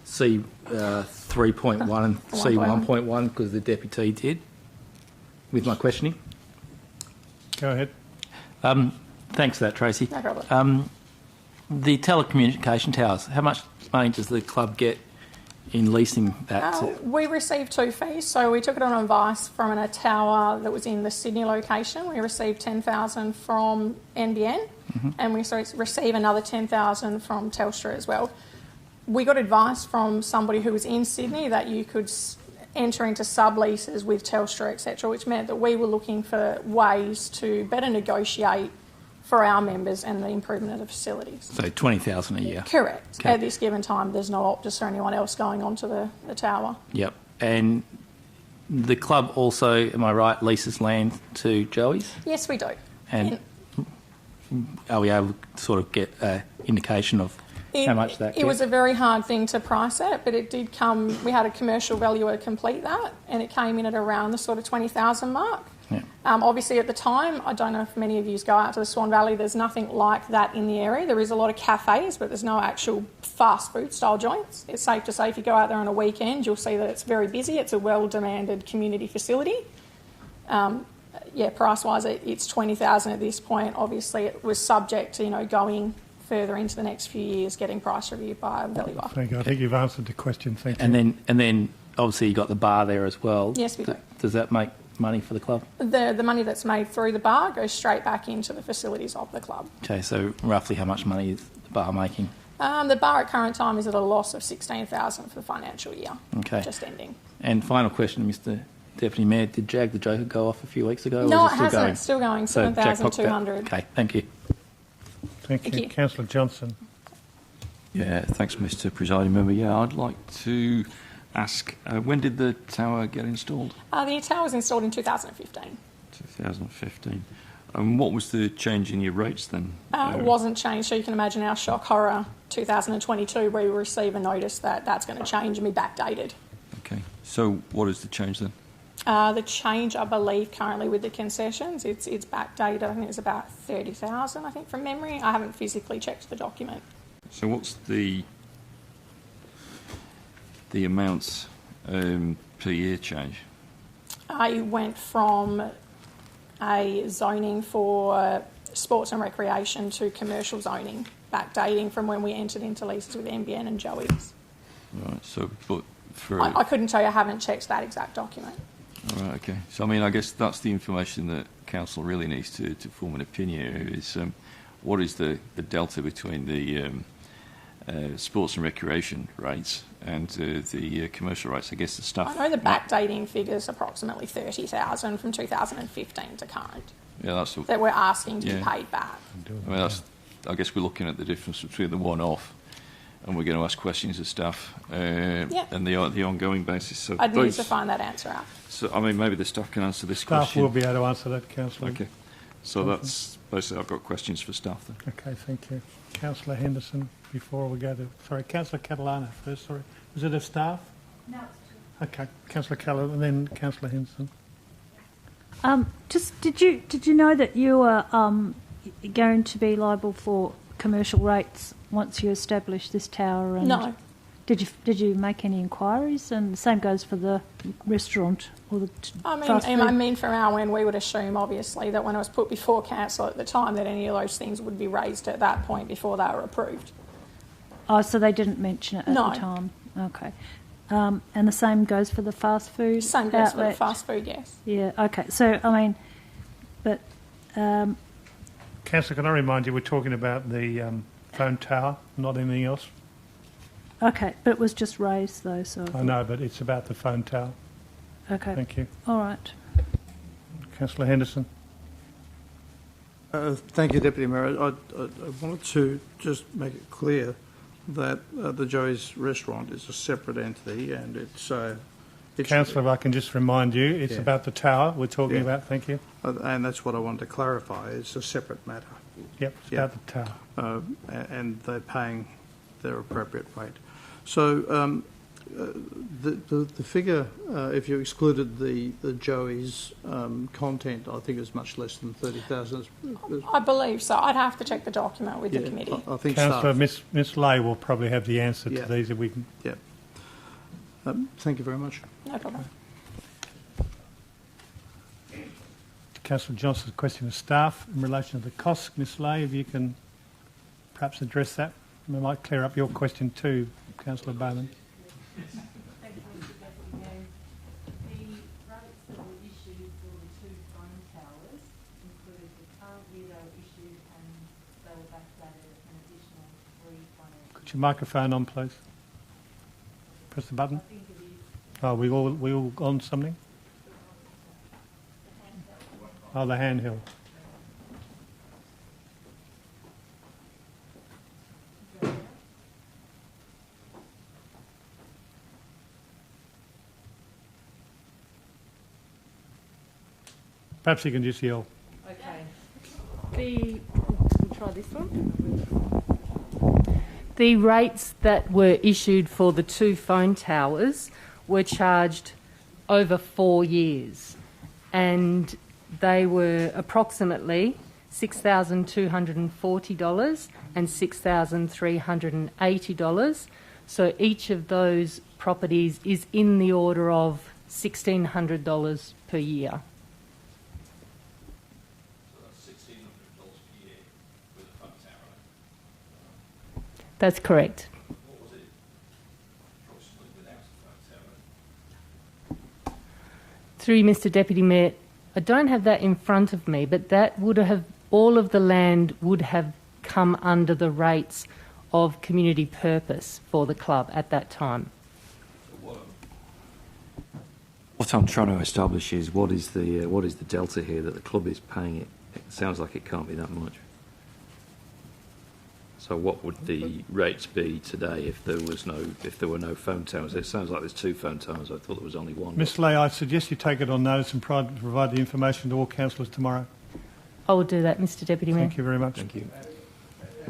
C 3.1 and C 1.1 because the Deputy did with my questioning? Go ahead. Thanks for that, Tracy. No problem. The telecommunication towers, how much money does the club get in leasing that? We received 2 fees. So we took it on advice from a tower that was in the Sydney location. We received $10,000 from NBN and we received another $10,000 from Telstra as well. We got advice from somebody who was in Sydney that you could enter into subleases with Telstra, etc., which meant that we were looking for ways to better negotiate for our members and the improvement of the facilities. So $20,000 a year? Correct. Okay. At this given time, there's no Optus or anyone else going onto the tower. Yep. And the club also, am I right, leases land to Joey's? Yes, we do. And are we able to sort of get an indication of how much that It was a very hard thing to price at, but it did come... We had a commercial valuer complete that, and it came in at around the sort of 20,000 mark. Yeah. Obviously, at the time, I don't know if many of you go out to the Swan Valley, there's nothing like that in the area. There is a lot of cafes, but there's no actual fast food style joints. It's safe to say if you go out there on a weekend, you'll see that it's very busy. It's a well-demanded community facility. Price-wise, it's 20,000 at this point. Obviously, it was subject to, going further into the next few years, getting price reviewed by Valuer. Thank you. I think you've answered the question. Thank you. And then obviously you got the bar there as well. Yes, we do. Does that make money for the club? The money that's made through the bar goes straight back into the facilities of the club. Okay, so roughly how much money is the bar making? The bar at current time is at a loss of $16,000 for the financial year. Okay. Just ending. And final question, Mr. Deputy Mayor, did Jag the Joker go off a few weeks ago? No, or is it still hasn't. going? It's still going, So 7,200. Okay, thank you. Thank Thank you. you. Councillor Johnson. Yeah, thanks, Mr. Presiding Member. Yeah, I'd like to ask, when did the tower get installed? The tower was installed in 2015. 2015. And what was the change in your rates then? It wasn't changed, so you can imagine our shock horror 2022, we receive a notice that that's going to change and be backdated. Okay, so what is the change then? The change, I believe, currently with the concessions, it's backdated. I think it's about 30,000, I think, from memory. I haven't physically checked the document. So what's the amounts per year change? I went from a zoning for sports and recreation to commercial zoning, backdating from when we entered into leases with NBN and Joey's. Right, so, but for... I couldn't tell you, I haven't checked that exact document. All right, okay. So, I mean, I guess that's the information that Council really needs to form an opinion is what is the delta between the sports and recreation rates and the commercial rates? I guess the stuff... I know the backdating figure's approximately 30,000 from 2015 to current. Yeah, that's... That we're asking to be paid back. I mean, I guess we're looking at the difference between the one-off and we're going to ask questions of staff and the ongoing basis. So I'd need to find that answer out. So, I mean, maybe the staff can answer this Staff question. will be able to answer that, Councillor. Okay. So that's basically, I've got questions for staff then. Okay, thank you. Councillor Henderson, before we go to... Sorry, Councillor Catalano first, sorry. Was it of staff? No. Okay, Councillor Catalano and then Councillor Henderson. Just did you know that you are going to be liable for commercial rates once you establish this tower? And No. Did you make any inquiries? And the same goes for the restaurant or the fast food? I mean, from our end, we would assume, obviously, that when it was put before council at the time, that any of those things would be raised at that point before they were approved. Oh, so they didn't mention it at No. the time. Okay. And the same goes for the fast food Same goes for the outlet? fast food, yes. Yeah, okay. So, I mean, but... Councillor, can I remind you, we're talking about the phone tower, not anything else? Okay, but it was just raised, though, so... I know, but it's about the phone tower. Okay. Thank you. All right. Councillor Henderson. Thank you, Deputy Mayor. I wanted to just make it clear that the Joey's restaurant is a separate entity and it's... Councillor, if I can just remind you, it's about the tower we're talking about. Thank you. And that's what I wanted to clarify. It's a separate matter. Yep, it's about the tower. And they're paying their appropriate rate. So the figure, if you excluded the Joey's content, I think is much less than 30,000. I believe so. I'd have to check the document with the committee. I think Councillor, Miss Lay will probably have the answer to these if we can... Yeah. Thank you very much. No problem. Councillor Johnson's question of staff in relation to the costs. Miss Lay, if you can perhaps address that. We might clear up your question too, Councillor Bowman. Thank you, Mr. Deputy Mayor. The rates that were issued for the two phone towers included the current year they were issued and they were backdated an additional 3 financial. Put your microphone on, please. Press the button. I think it is. Oh, we all on something? Oh, the handheld. Perhaps you can just yell. Okay. We'll try this one. The rates that were issued for the two phone towers were charged over 4 years, and they were approximately $6,240 and $6,380. So each of those properties is in the order of $1,600 per year. That's correct. What was it approximately without the phone tower? Through Mr. Deputy Mayor, I don't have that in front of me, but that would have, all of the land would have come under the rates of community purpose for the club at that time. What I'm trying to establish is what is the delta here that the club is paying it? It sounds like it can't be that much. So what would the rates be today if there were no phone towers? It sounds like there's 2 phone towers. I thought there was only one. Ms Lay, I suggest you take it on notice and provide the information to all councillors tomorrow. I will do that, Mr Deputy Mayor. Thank you very much. Thank you.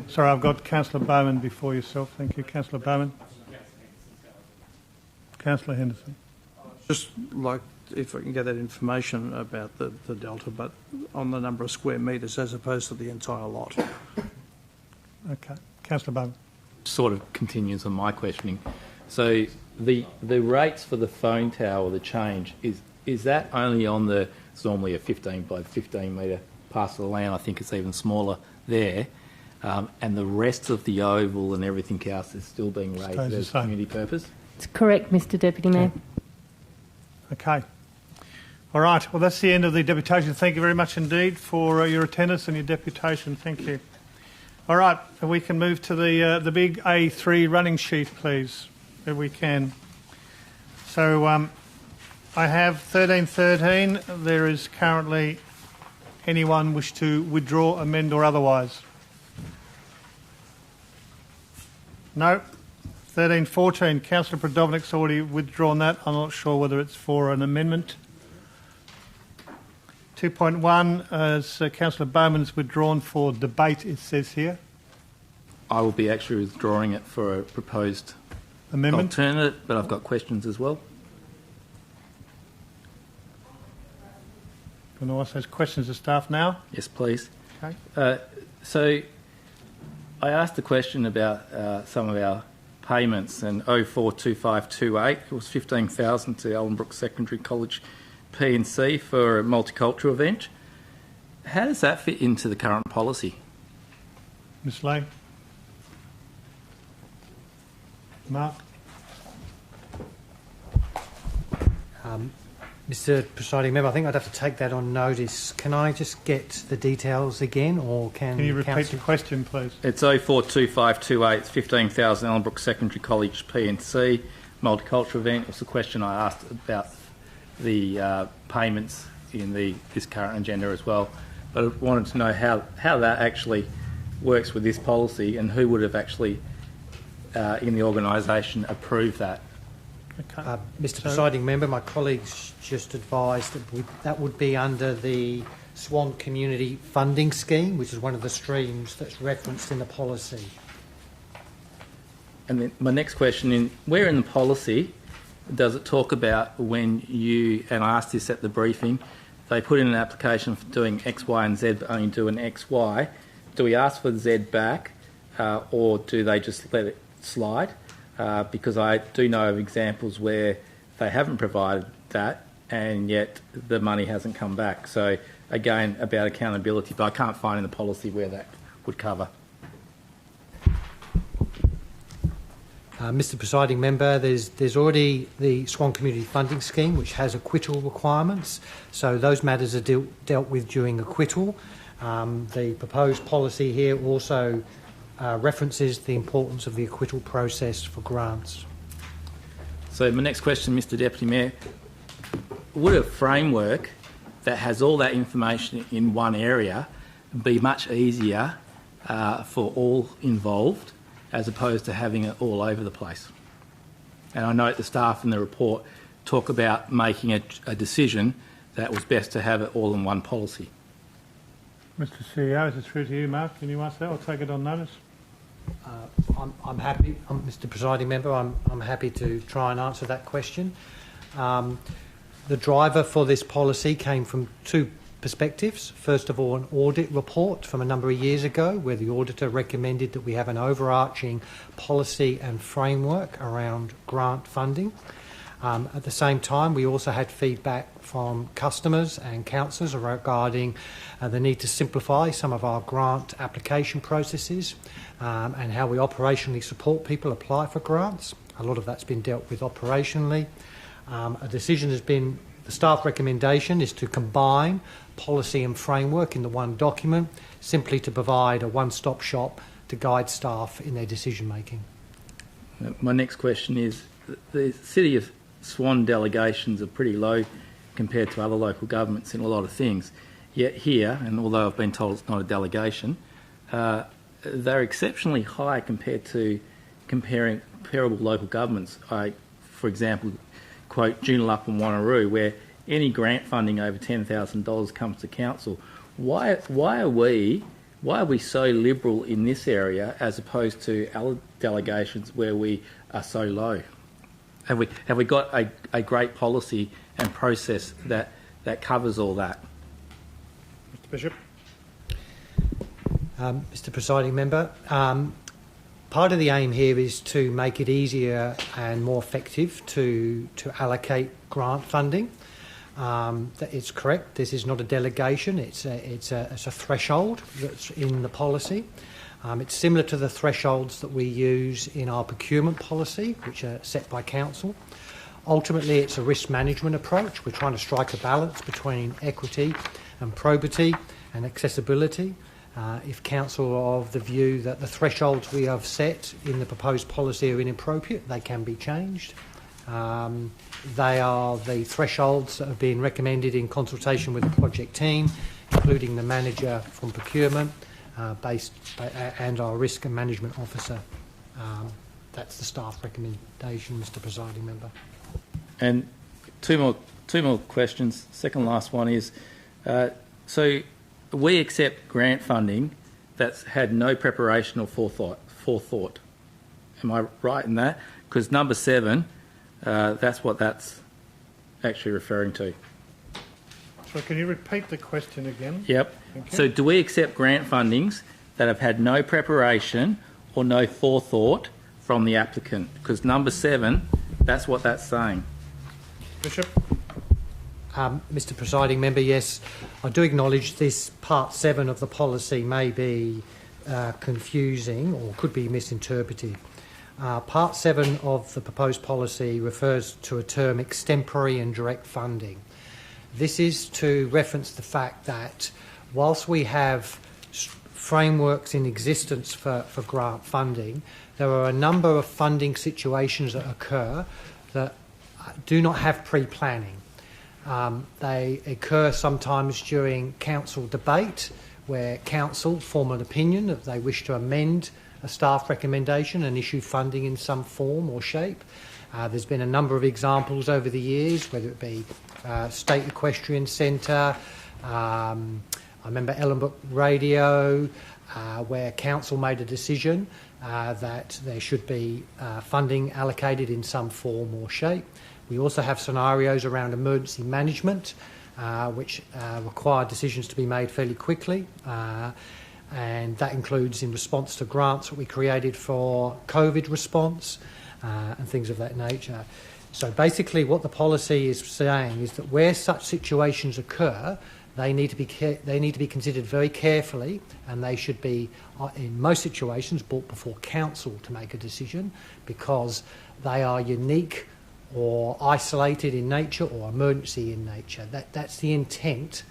Sorry, I've got Councillor Bowman before yourself. Thank you, Councillor Bowman. Councillor Henderson. Just like if I can get that information about the delta, but on the number of square metres as opposed to the entire lot. Okay. Councillor Bowman. Sort of continues on my questioning. So the rates for the phone tower, the change, is that only on it's normally a 15 by 15 metre parcel of land. I think it's even smaller there. And the rest of the oval and everything else is still being rated as community purpose? It's correct, Mr Deputy Mayor. Okay. All right. Well, that's the end of the deputation. Thank you very much indeed for your attendance and your deputation. Thank you. All right. We can move to the big A3 running sheet, please, if we can. So I have 1313. There is currently anyone wish to withdraw, amend or otherwise? No. 1314. Councillor Predovnik's already withdrawn that. I'm not sure whether it's for an amendment. 2.1, as Councillor Bowman's withdrawn for debate, it says here. I will be actually withdrawing it for a proposed Amendment? alternative, but I've got questions as well. Can I ask those questions to staff now? Yes, please. Okay. So I asked a question about some of our payments, and 042528, it was 15,000 to Ellenbrook Secondary College P&C for a multicultural event. How does that fit into the current policy? Ms Lay? Mark? Mr Presiding Member, I think I'd have to take that on notice. Can I just get the details again, or can you repeat the question, please? It's 042528, it's 15,000 Ellenbrook Secondary College P&C multicultural event. It was the question I asked about the payments in this current agenda as well. But I wanted to know how that actually works with this policy and who would have actually in the organisation approved that. Okay. Mr Presiding Member, my colleagues just advised that would be under the Swan Community Funding Scheme, which is one of the streams that's referenced in the policy. And then my next question, where in the policy does it talk about when you, and I asked this at the briefing, they put in an application for doing X, Y and Z but only do an X, Y. Do we ask for the Z back or do they just let it slide? Because I do know of examples where they haven't provided that and yet the money hasn't come back. So again, about accountability, but I can't find in the policy where that would cover. Mr Presiding Member, there's already the Swan Community Funding Scheme, which has acquittal requirements. So those matters are dealt with during acquittal. The proposed policy here also references the importance of the acquittal process for grants. So my next question, Mr Deputy Mayor, would a framework that has all that information in one area be much easier for all involved as opposed to having it all over the place? And I note the staff in the report talk about making a decision that was best to have it all in one policy. Mr CEO, is it through to you, Mark? Can you answer that? I'll take it on notice. I'm happy, Mr Presiding Member, I'm happy to try and answer that question. The driver for this policy came from two perspectives. First of all, an audit report from a number of years ago where the auditor recommended that we have an overarching policy and framework around grant funding. At the same time, we also had feedback from customers and councillors regarding the need to simplify some of our grant application processes and how we operationally support people apply for grants. A lot of that's been dealt with operationally. A decision has been, the staff recommendation is to combine policy and framework in the one document, simply to provide a one-stop shop to guide staff in their decision making. My next question is, the City of Swan delegations are pretty low compared to other local governments in a lot of things. Yet here, and although I've been told it's not a delegation, they're exceptionally high compared to comparable local governments. For example, quote Joondalup and Wanneroo, where any grant funding over $10,000 comes to council. Why are we so liberal in this area as opposed to our delegations where we are so low? Have we got a great policy and process that covers all that? Mr. Bishop. Mr. Presiding Member, part of the aim here is to make it easier and more effective to allocate grant funding. It's correct. This is not a delegation. It's a threshold that's in the policy. It's similar to the thresholds that we use in our procurement policy, which are set by council. Ultimately, it's a risk management approach. We're trying to strike a balance between equity and probity and accessibility. If council are of the view that the thresholds we have set in the proposed policy are inappropriate, they can be changed. They are the thresholds that have been recommended in consultation with the project team, including the manager from procurement and our risk and management officer. That's the staff recommendation, Mr. Presiding Member. And two more questions. Second last one is, so we accept grant funding that's had no preparation or forethought. Am I right in that? Because number 7, that's what that's actually referring to. So can you repeat the question again? Yep. So do we accept grant fundings that have had no preparation or no forethought from the applicant? Because number 7, that's what that's saying. Bishop. Mr. Presiding Member, yes, I do acknowledge this Part 7 of the policy may be confusing or could be misinterpreted. Part 7 of the proposed policy refers to a term extempore and direct funding. This is to reference the fact that whilst we have frameworks in existence for grant funding, there are a number of funding situations that occur that do not have pre-planning. They occur sometimes during council debate, where council form an opinion that they wish to amend a staff recommendation and issue funding in some form or shape. There's been a number of examples over the years, whether it be State Equestrian Centre, I remember Ellenbrook Radio, where council made a decision that there should be funding allocated in some form or shape. We also have scenarios around emergency management, which require decisions to be made fairly quickly, and that includes in response to grants that we created for COVID response and things of that nature. So basically what the policy is saying is that where such situations occur, they need to be considered very carefully, and they should be, in most situations, brought before council to make a decision, because they are unique or isolated in nature or emergency in nature. That's the intent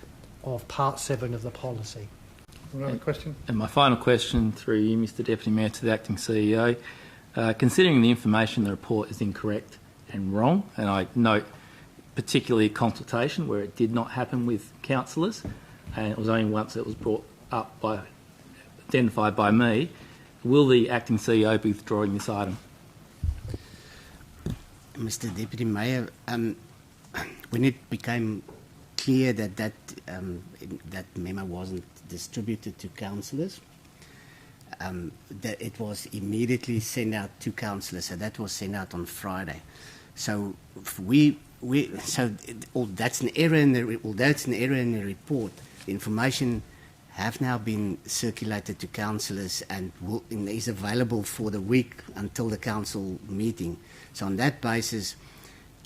of Part 7 of the policy. Another question? And my final question through you, Mr Deputy Mayor, to the Acting CEO. Considering the information in the report is incorrect and wrong, and I note particularly a consultation where it did not happen with councillors, and it was only once it was identified by me, will the Acting CEO be withdrawing this item? Mr Deputy Mayor, when it became clear that memo wasn't distributed to councillors, that it was immediately sent out to councillors. So that was sent out on Friday. So that's an error in the although it's an error in the report, the information have now been circulated to councillors and is available for the week until the council meeting. So on that basis,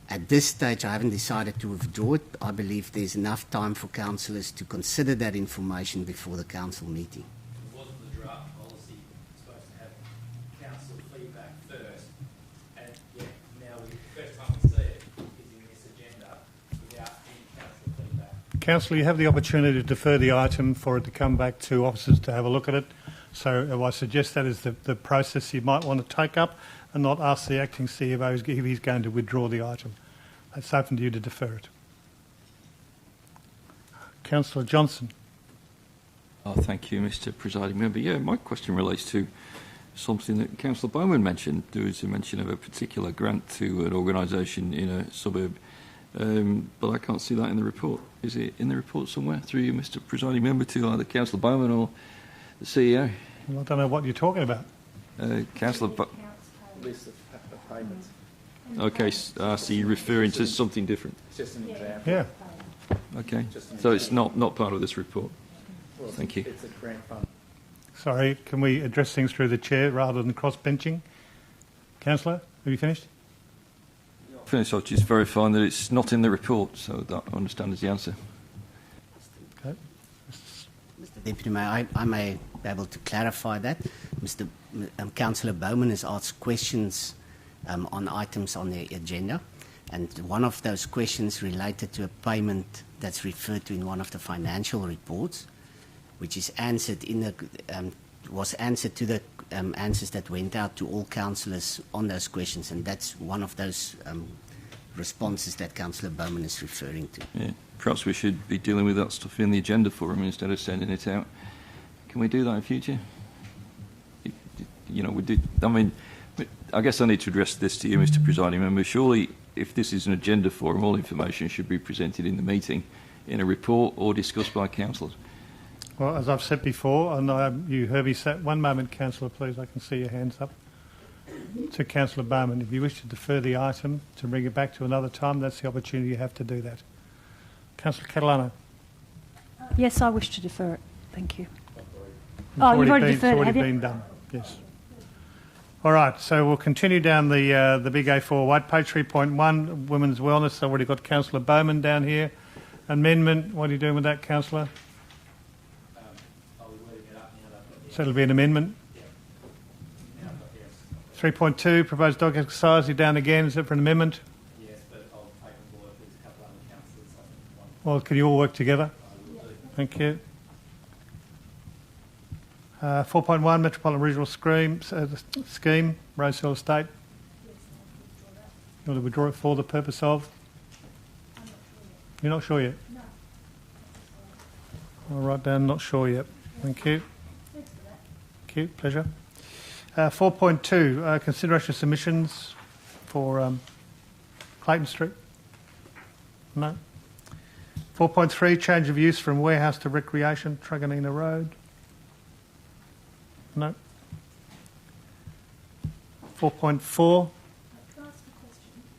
at this stage, I haven't decided to withdraw it. I believe there's enough time for councillors to consider that information before the council meeting. Wasn't the draft policy supposed to have council feedback first? And yet now the first time we see it is in this agenda without any council feedback. Councillor, you have the opportunity to defer the item for it to come back to officers to have a look at it. So I suggest that is the process you might want to take up, and not ask the Acting CEO if he's going to withdraw the item. It's open to you to defer it. Councillor Johnson. Oh, thank you, Mr. Presiding Member. Yeah, my question relates to something that Councillor Bowman mentioned. There was a mention of a particular grant to an organisation in a suburb, but I can't see that in the report. Is it in the report somewhere through you, Mr. Presiding Member, to either Councillor Bowman or the CEO? Well, I don't know what you're talking about. Councillor List of payments. Okay, so you're referring to something different. It's just an example. Yeah. Okay, so it's not part of this report. Thank you. It's a grant fund. Sorry, can we address things through the chair rather than cross-benching? Councillor, have you finished? Finished. I'll just verifying that it's not in the report, so that I understand is the answer. Okay. Mr. Deputy Mayor, I may be able to clarify that. Councillor Bowman has asked questions on items on the agenda, and one of those questions related to a payment that's referred to in one of the financial reports, which is answered in the was answered to the answers that went out to all councillors on those questions, and that's one of those responses that Councillor Bowman is referring to. Yeah, perhaps we should be dealing with that stuff in the agenda for him instead of sending it out. Can we do that in future? You know, we did. I mean, I guess I need to address this to you, Mr. Presiding Member. Surely, if this is an agenda forum, all information should be presented in the meeting, in a report or discussed by councillors. Well, as I've said before, and you heard me say, one moment, Councillor, please, I can see your hands up. To Councillor Bowman, if you wish to defer the item to bring it back to another time, that's the opportunity you have to do that. Councillor Catalano. Yes, I wish to defer it. Thank you. You've already deferred it, have you? been done, yes. All right, so we'll continue down the big A4 white page 3.1, women's wellness. I've already got Councillor Bowman down here. Amendment, what are you doing with that, Councillor? So it'll be an amendment. 3.2, proposed dog exercise. You're down again. Is it for an amendment? Yes, but I'll take on board with a couple other councillors. Well, can you all work together? Thank you. 4.1, Metropolitan Regional Scheme, Rosehill Estate. You want to withdraw it for the purpose of? You're not sure yet? No. I'll write down not sure yet. Thank you. Thank you, pleasure. 4.2, consideration of submissions for Clayton Street. No. 4.3, change of use from warehouse to recreation, Truganina Road. No. 4.4.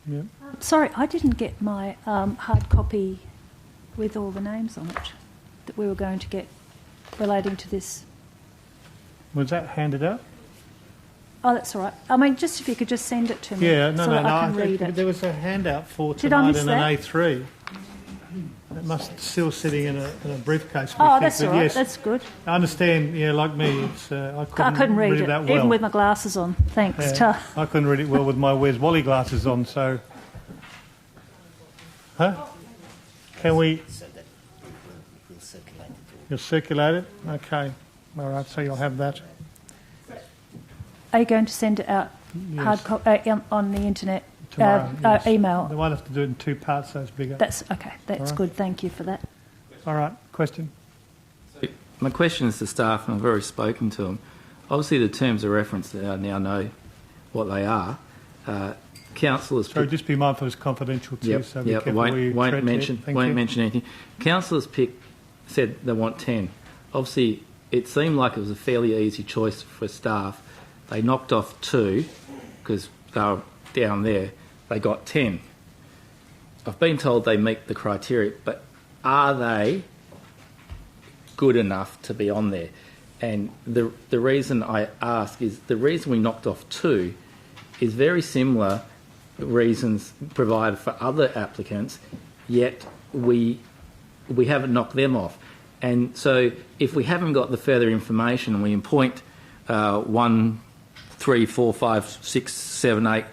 Yeah. Sorry, I didn't get my hard copy with all the names on it that we were going to get relating to this. Was that handed out? Oh, that's all right. I mean, just if you could just send it to me Yeah, so that I can read it. There was a handout for Did I tonight miss in that? an A3. It must still sitting in a briefcase. Oh, with that's you, all but right. yes, That's good. I understand. Yeah, like me, it's, I couldn't read it, that well. even with my glasses on. Thanks, Yeah, I couldn't read it well with my Where's Wally glasses on. So, can we? So that we'll circulate it. You'll circulate it. Okay. All right. So you'll have that. Are you going to send it out Yes. on the internet? Tomorrow, yes. Email. They might have to do it in two parts, so it's bigger. That's okay. That's All right. good. Thank you for that. All right. Question? So my question is to staff, and I've already spoken to them. Obviously, the terms of reference now know what they are. Councillors. So just be mindful it's confidential too. Yep, So be yep. careful where you Won't tread mention. there. Thank Won't you. mention anything. Councillors said they want 10. Obviously, it seemed like it was a fairly easy choice for staff. They knocked off 2 because they were down there. They got 10. I've been told they meet the criteria, but are they good enough to be on there? And the reason I ask is the reason we knocked off 2 is very similar reasons provided for other applicants, yet we haven't knocked them off. And so if we haven't got the further information and we appoint 1, 3, 4, 5, 6, 7, 8,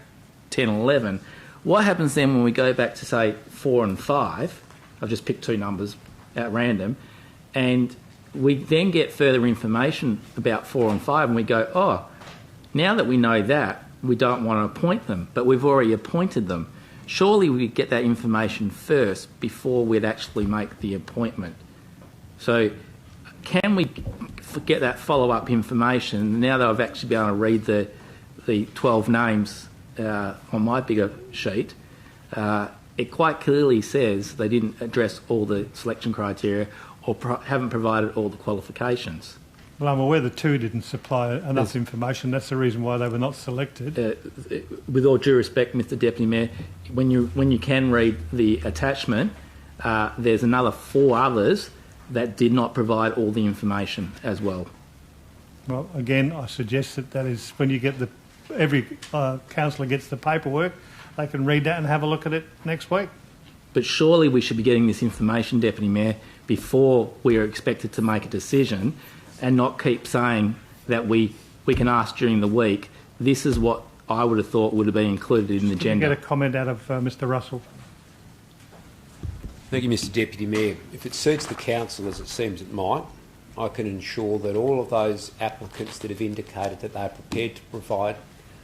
10, 11, what happens then when we go back to, say, 4 and 5? I've just picked 2 numbers at random, and we then get further information about 4 and 5, and we go, oh, now that we know that, we don't want to appoint them, but we've already appointed them. Surely we'd get that information first before we'd actually make the appointment. So can we get that follow-up information now that I've actually been able to read the 12 names on my bigger sheet? It quite clearly says they didn't address all the selection criteria or haven't provided all the qualifications. Well, I'm aware the two didn't supply enough information. That's the reason why they were not selected. With all due respect, Mr Deputy Mayor, when you can read the attachment, there's another 4 others that did not provide all the information as well. Well, again, I suggest that is when you get every councillor gets the paperwork, they can read that and have a look at it next week. But surely we should be getting this information, Deputy Mayor, before we are expected to make a decision, and not keep saying that we can ask during the week. This is what I would have thought would have been included in the agenda. Get a comment out of Mr Russell. Thank you, Mr Deputy Mayor. If it suits the council, as it seems it might, I can ensure that all of those applicants that have indicated that they are prepared to provide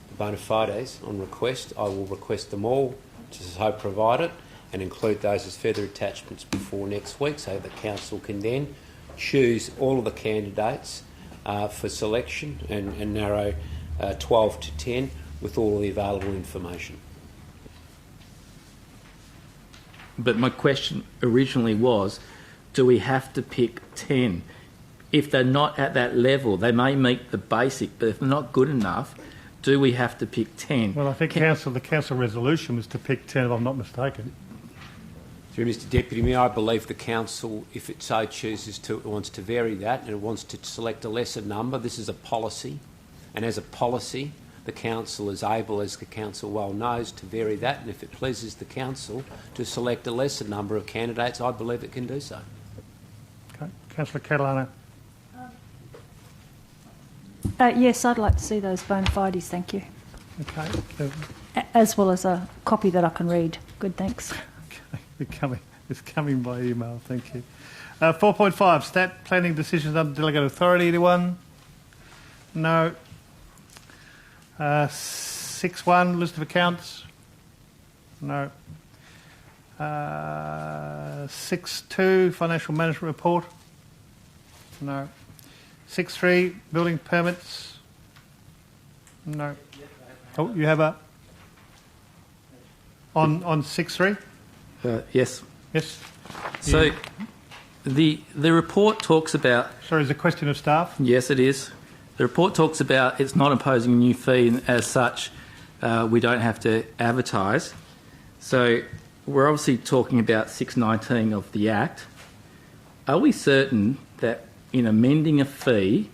the bona fides on request, I will request them all to so provide it and include those as further attachments before next week, so the council can then choose all of the candidates for selection and narrow 12 to 10 with all of the available information. But my question originally was, do we have to pick 10? If they're not at that level, they may meet the basic, but if they're not good enough, do we have to pick 10? Well, I think the council resolution was to pick 10, if I'm not mistaken. Through Mr Deputy Mayor, I believe the council, if it so chooses to, wants to vary that and it wants to select a lesser number. This is a policy, and as a policy, the council is able, as the council well knows, to vary that, and if it pleases the council to select a lesser number of candidates, I believe it can do so. Okay. Councillor Catalano. Yes, I'd like to see those bona fides, thank you. Okay. As well as a copy that I can read. Good, thanks. It's coming by email, thank you. 4.5, stat planning decisions under delegated authority. Anyone? No. 6.1, list of accounts. No. 6.2, financial management report. No. 6.3, building permits. No. Oh, you have a on 6.3? Yes. Yes. So the report talks about... Sorry, is it a question of staff? Yes, it is. The report talks about it's not imposing a new fee, and as such, we don't have to advertise. So we're obviously talking about 619 of the Act. Are we certain that in amending a fee,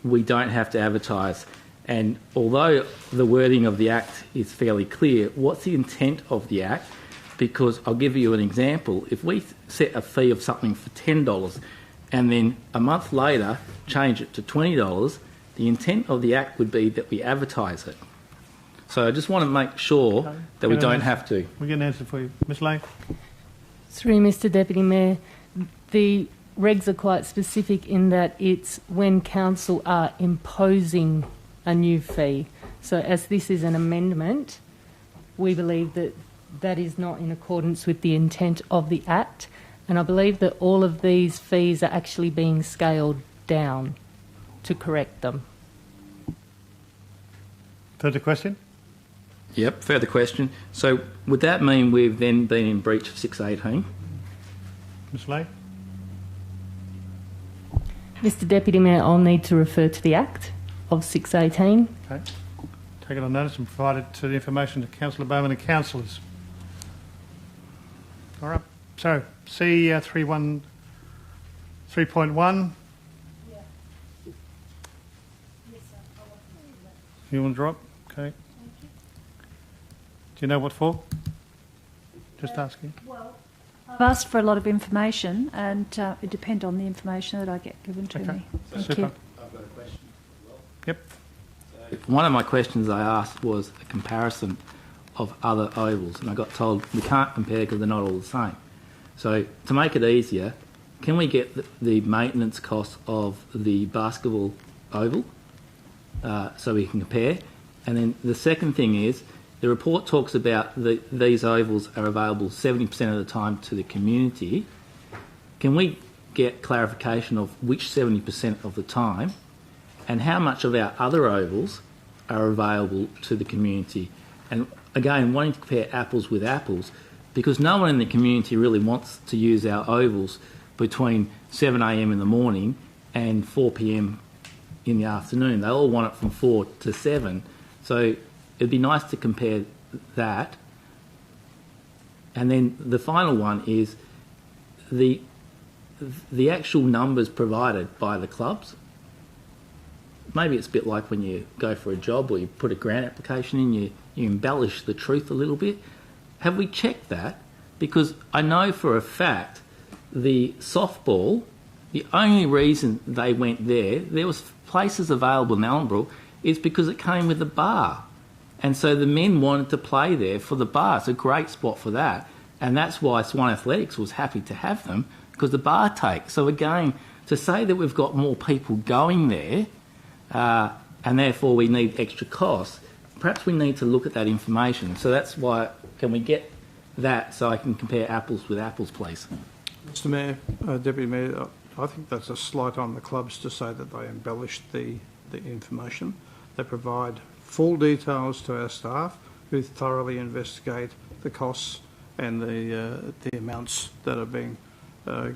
we don't have to advertise? And although the wording of the Act is fairly clear, what's the intent of the Act? Because I'll give you an example. If we set a fee of something for $10 and then a month later change it to $20, the intent of the Act would be that we advertise it. So I just want to make sure that we don't have to. We'll get an answer for you. Ms Lane? Through Mr Deputy Mayor, the regs are quite specific in that it's when council are imposing a new fee. So as this is an amendment, we believe that that is not in accordance with the intent of the Act, and I believe that all of these fees are actually being scaled down to correct them. Further question? Yep, further question. So would that mean we've then been in breach of 618? Ms Lane? Mr Deputy Mayor, I'll need to refer to the Act of 618. Okay. Take it on notice and provide it to the information to Councillor Bowman and councillors. All right. So, C 3.1. Yeah. You want to drop? Okay. Do you know what for? Just asking. I've asked for a lot of information, and it depends on the information that I get given to me. Thank Super. you. I've got a question as well. Yep. One of my questions I asked was a comparison of other ovals, and I got told we can't compare because they're not all the same. So to make it easier, can we get the maintenance cost of the basketball oval so we can compare? And then the second thing is, the report talks about these ovals are available 70% of the time to the community. Can we get clarification of which 70% of the time and how much of our other ovals are available to the community. And again, wanting to compare apples with apples, because no one in the community really wants to use our ovals between 7 a.m. in the morning and 4 p.m. in the afternoon. They all want it from 4 to 7. So it'd be nice to compare that. And then the final one is the actual numbers provided by the clubs. Maybe it's a bit like when you go for a job or you put a grant application in, you embellish the truth a little bit. Have we checked that? Because I know for a fact the softball, the only reason they went there was places available in Ellenborough, is because it came with a bar. And so the men wanted to play there for the bar. It's a great spot for that. And that's why Swan Athletics was happy to have them, because the bar take. So again, to say that we've got more people going there and therefore we need extra costs, perhaps we need to look at that information. So that's why, can we get that so I can compare apples with apples, please? Mr Mayor, Deputy Mayor, I think that's a slight on the clubs to say that they embellished the information. They provide full details to our staff who thoroughly investigate the costs and the amounts that are being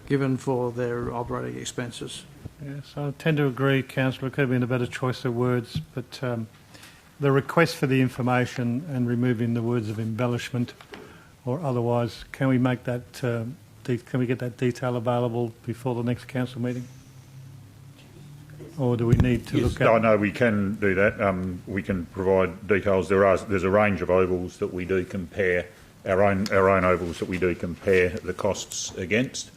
given for their operating expenses. Yes, I tend to agree, Councillor. It could have been a better choice of words, but the request for the information and removing the words of embellishment or otherwise, can we make that? Can we get that detail available before the next council meeting? Or do we need to look at? No, no, we can do that. We can provide details. There's a range of ovals that we do compare, our own ovals that we do compare the costs against.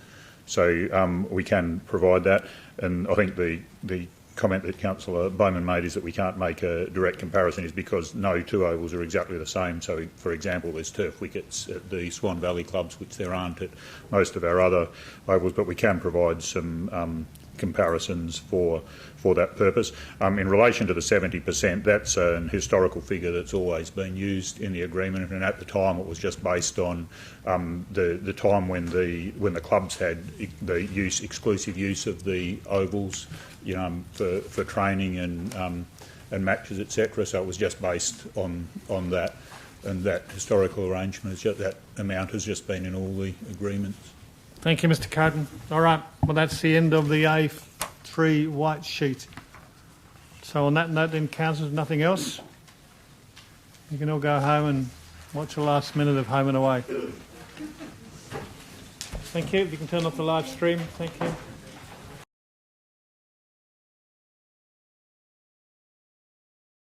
So we can provide that. And I think the comment that Councillor Bowman made is that we can't make a direct comparison is because no two ovals are exactly the same. So, for example, there's turf wickets at the Swan Valley clubs, which there aren't at most of our other ovals, but we can provide some comparisons for that purpose. In relation to the 70%, that's an historical figure that's always been used in the agreement, and at the time it was just based on the time when the clubs had the exclusive use of the ovals, you know, for training and matches, etc. So it was just based on that, and that historical arrangement that amount has just been in all the agreements. Thank you, Mr. Coden. All right, well, that's the end of the A3 white sheet. So on that note then, councillors, nothing else? You can all go home and watch the last minute of Home and Away. Thank you. If you can turn off the live stream. Thank you.